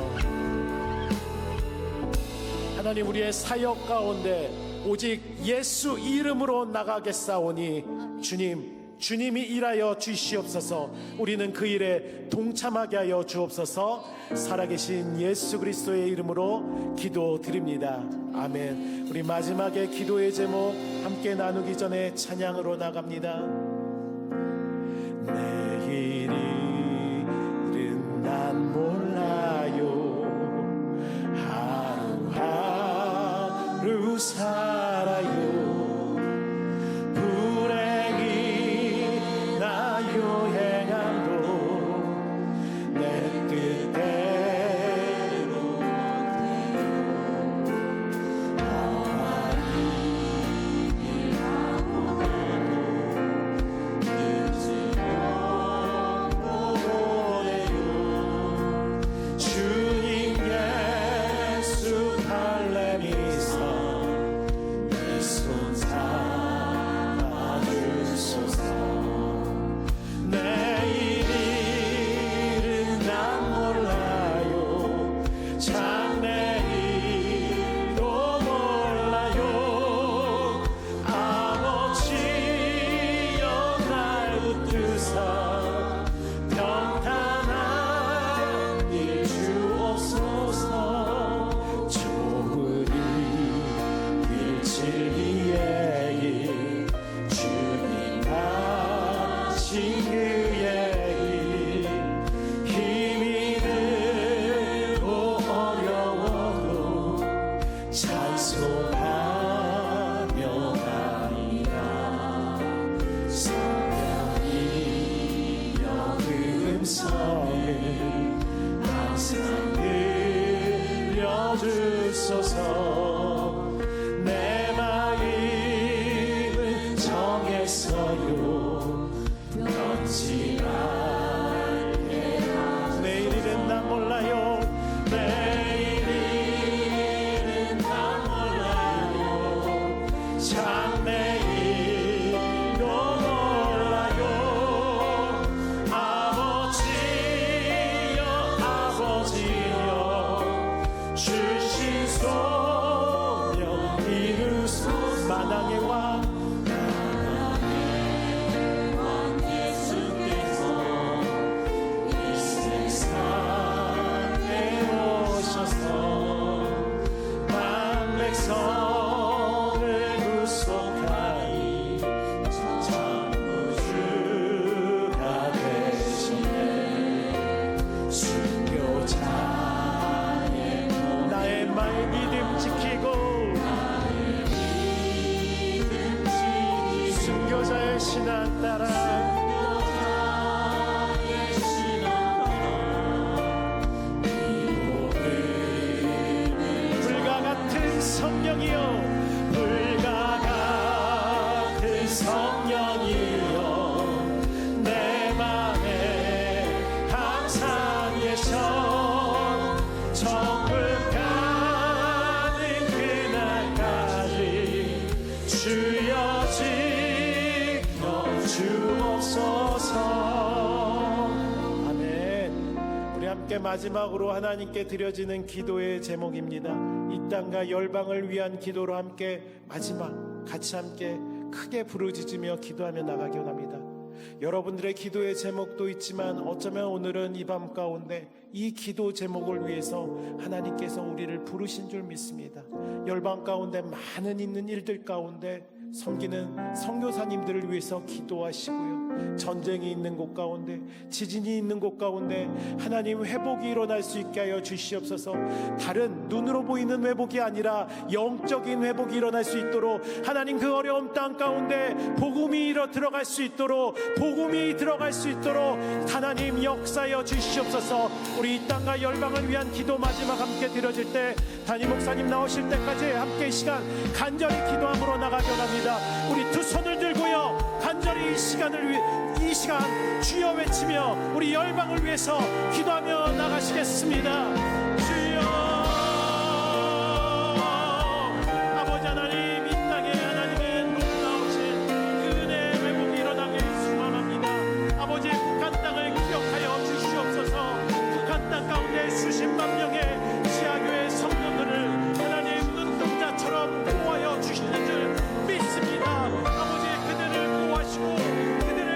하나님, 우리의 사역 가운데 오직 예수 이름으로 나가겠사오니 주님 주님이 일하여 주시옵소서. 우리는 그 일에 동참하게 하여 주옵소서. 살아계신 예수 그리스도의 이름으로 기도드립니다. 아멘. 우리 마지막에 기도의 제목 함께 나누기 전에 찬양으로 나갑니다. 내일은 난 몰라요. 하루하루 살아요. 불행이 나 여행함도 내 뜻대로 주님 예수 할례미사 내 손 잡아주소서. 내일은 난 몰라요. 장래일도 몰라요. 아버지여 날 붙드사 평탄한 일 주옵소서. 좋은 일 진리의 일 주님 하신 그의 일 힘이 들고 어려워도 찬송하며 가리라. 성령이여 그 음성을 항상 들려주소서. 내 마음은 정했어요. 변치 말게. 내일은 난 몰라요. 내일은 난 몰라요. 장래일도 몰라요. 아버지여 아버지여 주신 소명 이루소서. 만왕의 왕 예수께서 이 세상에 오셔서 만백성을 구속하니 전구주가 되시네. 순교자의 나의 말 믿음 지키고 순교자의 신앙 따라 불과 같은 성령이여 불과 같은 성령이여 내 맘에 항상 계셔. 천국 가는 그날까지 주여 지켜 주옵소서. 아멘. 우리 함께 마지막으로 하나님께 드려지는 기도의 제목입니다. 이 땅과 열방을 위한 기도로 함께 마지막 같이 함께 크게 부르짖으며 기도하며 나가기 원합니다. 여러분들의 기도의 제목도 있지만 어쩌면 오늘은 이 밤 가운데 이 기도 제목을 위해서 하나님께서 우리를 부르신 줄 믿습니다. 열방 가운데 많은 있는 일들 가운데 섬기는 선교사님들을 위해서 기도하시고요. 전쟁이 있는 곳 가운데 지진이 있는 곳 가운데 하나님 회복이 일어날 수 있게 하여 주시옵소서. 다른 눈으로 보이는 회복이 아니라 영적인 회복이 일어날 수 있도록 하나님 그 어려움 땅 가운데 복음이 들어갈 수 있도록 복음이 들어갈 수 있도록 하나님 역사하여 주시옵소서. 우리 이 땅과 열방을 위한 기도 마지막 함께 드려질 때 담임 목사님 나오실 때까지 함께 이 시간 간절히 기도함으로 나가기 원합니다. 우리 두 손을 들고요 간절히 이 시간 주여 외치며 우리 열방을 위해서 기도하며 나가시겠습니다. 주여 아버지 하나님 이 땅에 하나님의 놀라우신 은혜의 회복이 일어나게 소망합니다. 아버지 북한 땅을 기억하여 주시옵소서. 북한 땅 가운데 수십만 명의 지하교회 성도들을 하나님 눈동자처럼 보호하여 주시는 줄 믿습니다. 아버지 그들을 보호하시고 그들을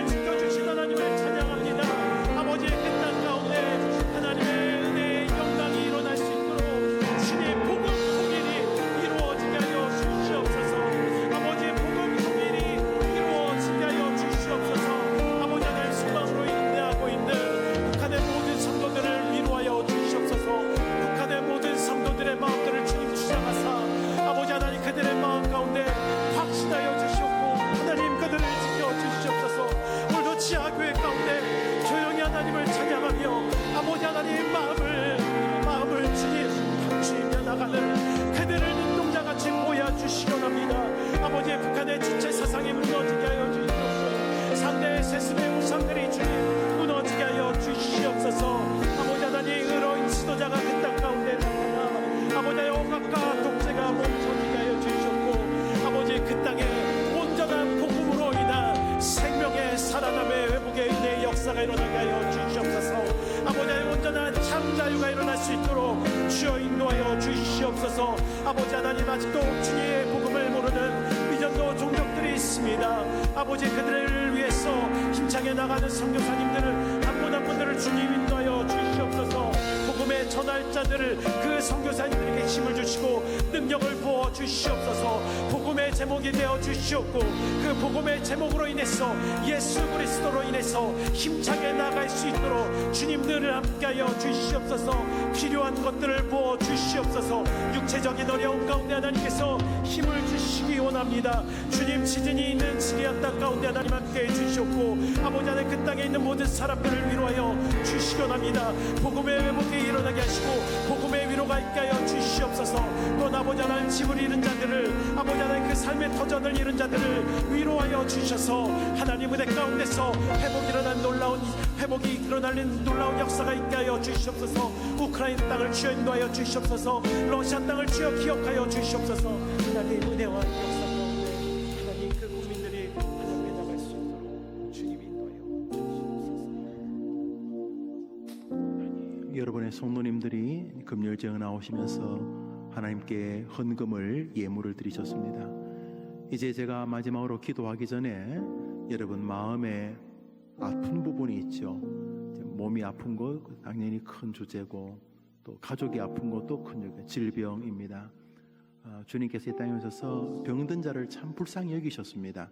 아버지 북한의 주체 사상이 무너지게 하여 주시옵소서. 상대의 세습의 우상들이 주님 무너지게 하여 주시옵소서. 아버지 하나님 의로운 지도자가 그 땅 가운데 나타나 아버지 억압과 독재가 멈춰지게 하여 주시옵고 아버지 그 땅에 온전한 복음으로 인한 생명의 살아남의 회복의 은혜의 역사가 일어나게 하여 주시옵소서. 아버지의 온전한 참 자유가 일어날 수 있도록 주여 인도하여 주시옵소서. 아버지 하나님 아직도 주님의 복음을 모르는 미전도 종족들이 있습니다. 아버지 그들을 위해서 힘차게 나가는 선교사님들을 한 분 한 분들을 주님 인도하여 주시옵소서. 복음의 전할 자들을 그 선교사님들에게 힘을 주시고 능력을 부어 주시옵소서. 복음의 제목이 되어 주시옵고 그 복음의 제목으로 인해서 예수 그리스도로 인해서 힘차게 나갈 수 있도록 주님들을 함께하여 주시옵소서. 필요한 것들을 부어 주시옵소서. 육체적인 어려움 가운데 하나님께서 힘을 주시기 원합니다. 주님 지진이 있는 시리아 땅 가운데 하나님 함께해 주시옵고 아버지 하나님 그 땅에 있는 모든 사람들을 위로하여 주시기 원합니다. 복음의 회복이 일어나게 하시고 복음의 위로가 있게 하여 주시옵소서. 또 아버지 하나님 집을 잃은 자들을 아버지 하나님 그 삶의 터전을 잃은 자들을 위로하여 주셔서 하나님 은혜 가운데서 회복이 일어나는 놀라운 역사가 있게 하여 주시옵소서. 우크라이나 땅을 주여 인도하여 주시옵소서. 러시아 땅을 주여 기억하여 주시옵소서. 하나님 은혜와 역사 가운데 하나님 그 국민들이 하나님께 나갈 수 있도록 주님 인도하여 주시옵소서. 여러분의 성도님들이 금요일째 나오시면서 하나님께 헌금을 예물을 드리셨습니다. 이제 제가 마지막으로 기도하기 전에 여러분 마음에 아픈 부분이 있죠. 몸이 아픈 것 당연히 큰 주제고 또 가족이 아픈 것도 큰 질병입니다. 주님께서 이 땅에 오셔서 병든 자를 참 불쌍히 여기셨습니다.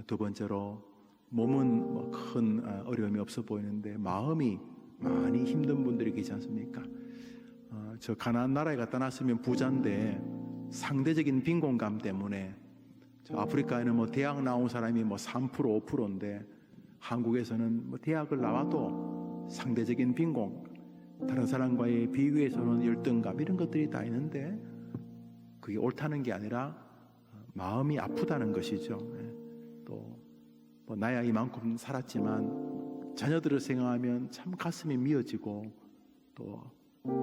두 번째로 몸은 큰 어려움이 없어 보이는데 마음이 많이 힘든 분들이 계시지 않습니까? 저 가나안 나라에 갔다 났으면 부자인데 상대적인 빈곤감 때문에 저 아프리카에는 대학 나온 사람이 3% 5%인데 한국에서는 대학을 나와도 상대적인 빈곤, 다른 사람과의 비교에서는 열등감 이런 것들이 다 있는데 그게 옳다는 게 아니라 마음이 아프다는 것이죠. 또 나야 이만큼 살았지만 자녀들을 생각하면 참 가슴이 미어지고 또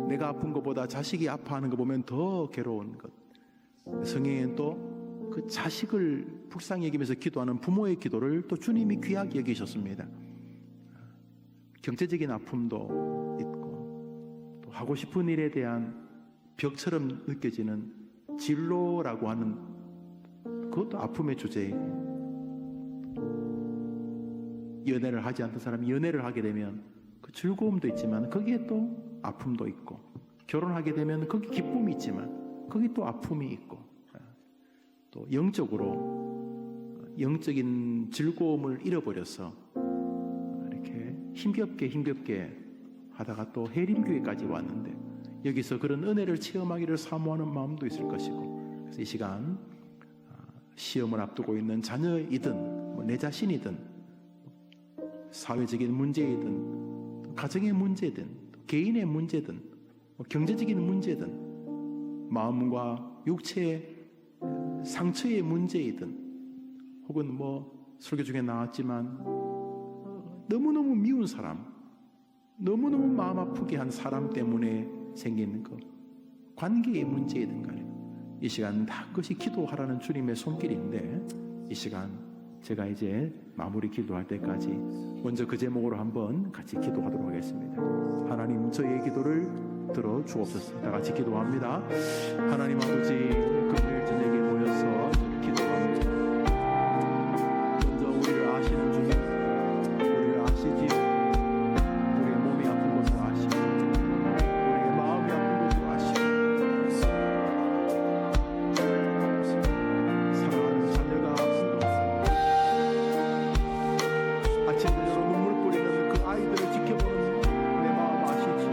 내가 아픈 것보다 자식이 아파하는 거 보면 더 괴로운 것. 성경에는 또 그 자식을 불쌍히 여기면서 기도하는 부모의 기도를 또 주님이 귀하게 여기셨습니다. 경제적인 아픔도 있고 또 하고 싶은 일에 대한 벽처럼 느껴지는 진로라고 하는 그것도 아픔의 주제예요. 연애를 하지 않던 사람이 연애를 하게 되면 그 즐거움도 있지만 거기에 또 아픔도 있고 결혼하게 되면 거기 기쁨이 있지만 거기 또 아픔이 있고 또 영적인 즐거움을 잃어버려서 이렇게 힘겹게 하다가 또 해림교회까지 왔는데 여기서 그런 은혜를 체험하기를 사모하는 마음도 있을 것이고 그래서 이 시간 시험을 앞두고 있는 자녀이든 내 자신이든 사회적인 문제이든 가정의 문제든 개인의 문제든 경제적인 문제든 마음과 육체의 상처의 문제이든 혹은 설교 중에 나왔지만 너무너무 미운 사람 너무너무 마음 아프게 한 사람 때문에 생기는 것 관계의 문제이든 간에 이 시간 다 그것이 기도하라는 주님의 손길인데 이 시간 제가 이제 마무리 기도할 때까지 먼저 그 제목으로 한번 같이 기도하도록 하겠습니다. 하나님 저희의 기도를 들어 주옵소서. 다 같이 기도합니다. 하나님 아버지 금요일 저녁에 모여서 기도합니다. 먼저 우리를 아시는 주님 우리를 아시지요. 우리의 몸이 아픈 것을 아시고 우리의 마음이 아픈 것을 아시고 사랑하는 자녀가 아픈 것 아침 저녁으로 눈물 뿌리는 그 아이들을 지켜보는 내 마음 아시지.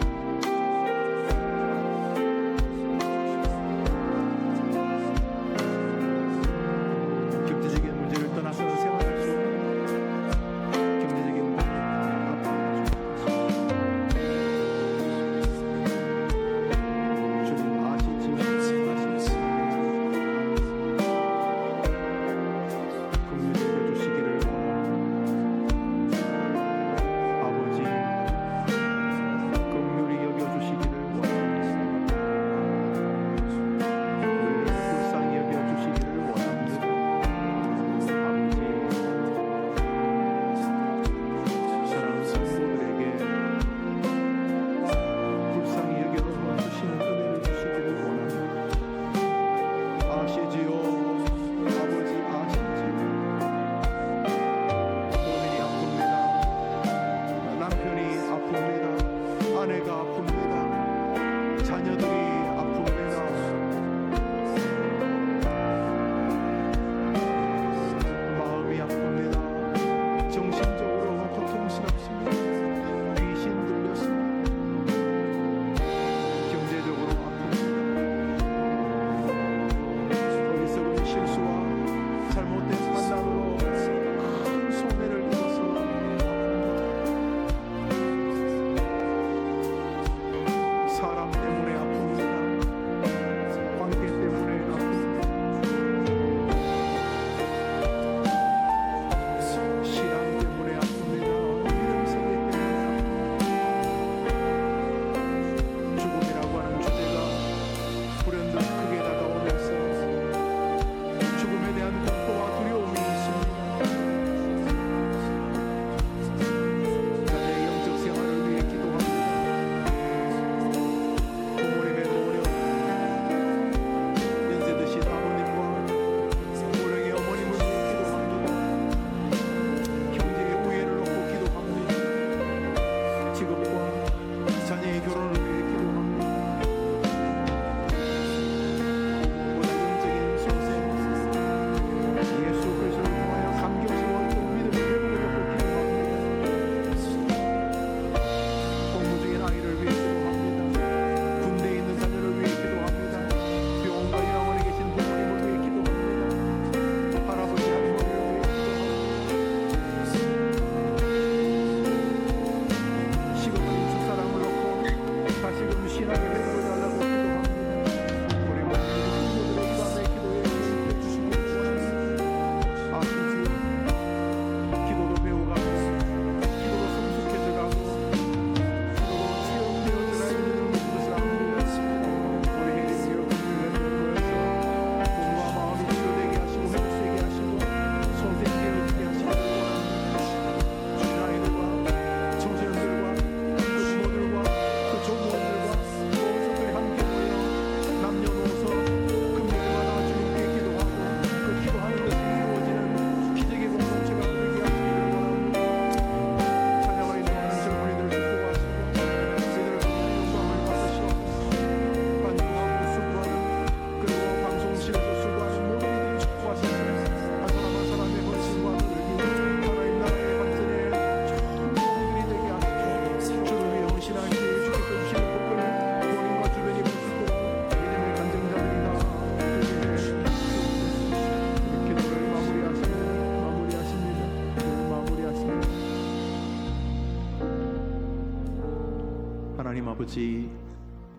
하나님 아버지,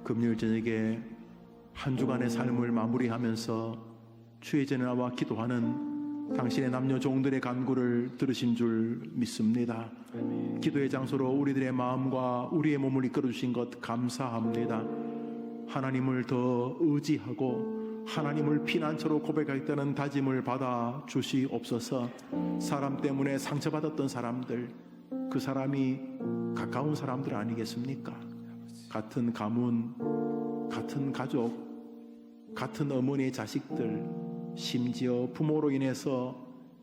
금요일 저녁에 한 주간의 삶을 마무리하면서 주의 전에 나와 기도하는 당신의 남녀 종들의 간구를 들으신 줄 믿습니다. 기도의 장소로 우리들의 마음과 우리의 몸을 이끌어주신 것 감사합니다. 하나님을 더 의지하고 하나님을 피난처로 고백하겠다는 다짐을 받아 주시옵소서. 사람 때문에 상처받았던 사람들, 그 사람이 가까운 사람들 아니겠습니까? 같은 가문, 같은 가족, 같은 어머니의 자식들, 심지어 부모로 인해서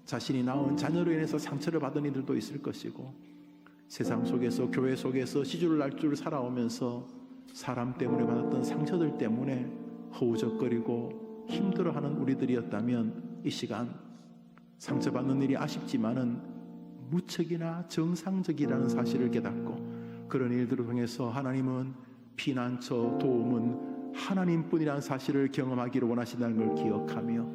자신이 낳은 자녀로 인해서 상처를 받은 이들도 있을 것이고, 세상 속에서 교회 속에서 시주를 날줄 살아오면서 사람 때문에 받았던 상처들 때문에 허우적거리고 힘들어하는 우리들이었다면 이 시간 상처받는 일이 아쉽지만은 무척이나 정상적이라는 사실을 깨닫고, 그런 일들을 통해서 하나님은 피난처 도움은 하나님뿐이라는 사실을 경험하기를 원하신다는 걸 기억하며,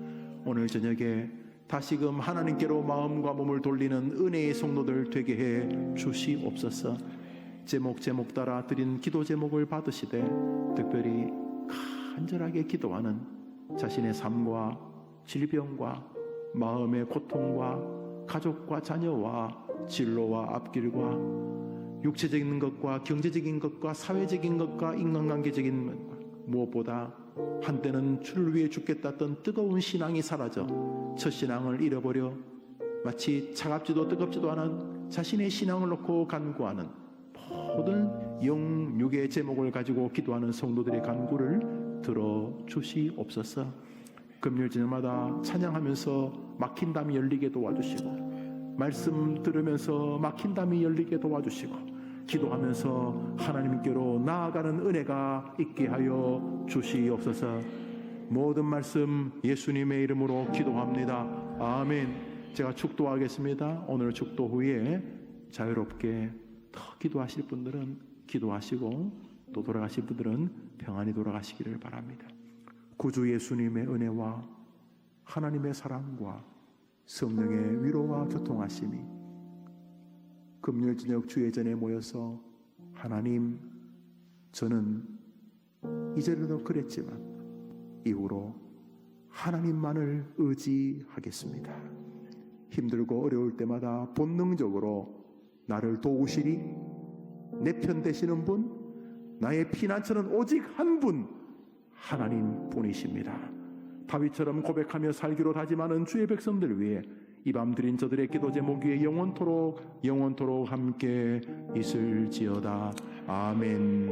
오늘 저녁에 다시금 하나님께로 마음과 몸을 돌리는 은혜의 성도들 되게 해 주시옵소서. 제목 따라 드린 기도 제목을 받으시되 특별히 간절하게 기도하는 자신의 삶과 질병과 마음의 고통과 가족과 자녀와 진로와 앞길과 육체적인 것과 경제적인 것과 사회적인 것과 인간관계적인 것과 무엇보다 한때는 주를 위해 죽겠다던 뜨거운 신앙이 사라져 첫 신앙을 잃어버려 마치 차갑지도 뜨겁지도 않은 자신의 신앙을 놓고 간구하는 모든 영육의 제목을 가지고 기도하는 성도들의 간구를 들어주시옵소서. 금요일 저녁마다 찬양하면서 막힌 담이 열리게 도와주시고, 말씀 들으면서 막힌 담이 열리게 도와주시고, 기도하면서 하나님께로 나아가는 은혜가 있게 하여 주시옵소서. 모든 말씀 예수님의 이름으로 기도합니다. 아멘. 제가 축도하겠습니다. 오늘 축도 후에 자유롭게 더 기도하실 분들은 기도하시고, 또 돌아가실 분들은 평안히 돌아가시기를 바랍니다. 구주 예수님의 은혜와 하나님의 사랑과 성령의 위로와 교통하심이 금요일 저녁 주예전에 모여서 하나님, 저는 이전에도 그랬지만 이후로 하나님만을 의지하겠습니다. 힘들고 어려울 때마다 본능적으로 나를 도우시리, 내 편 되시는 분, 나의 피난처는 오직 한 분, 하나님 뿐이십니다. 다윗처럼 고백하며 살기로 다짐하는 주의 백성들 위해 이 밤 드린 저들의 기도 제목 위에 영원토록 함께 있을지어다. 아멘.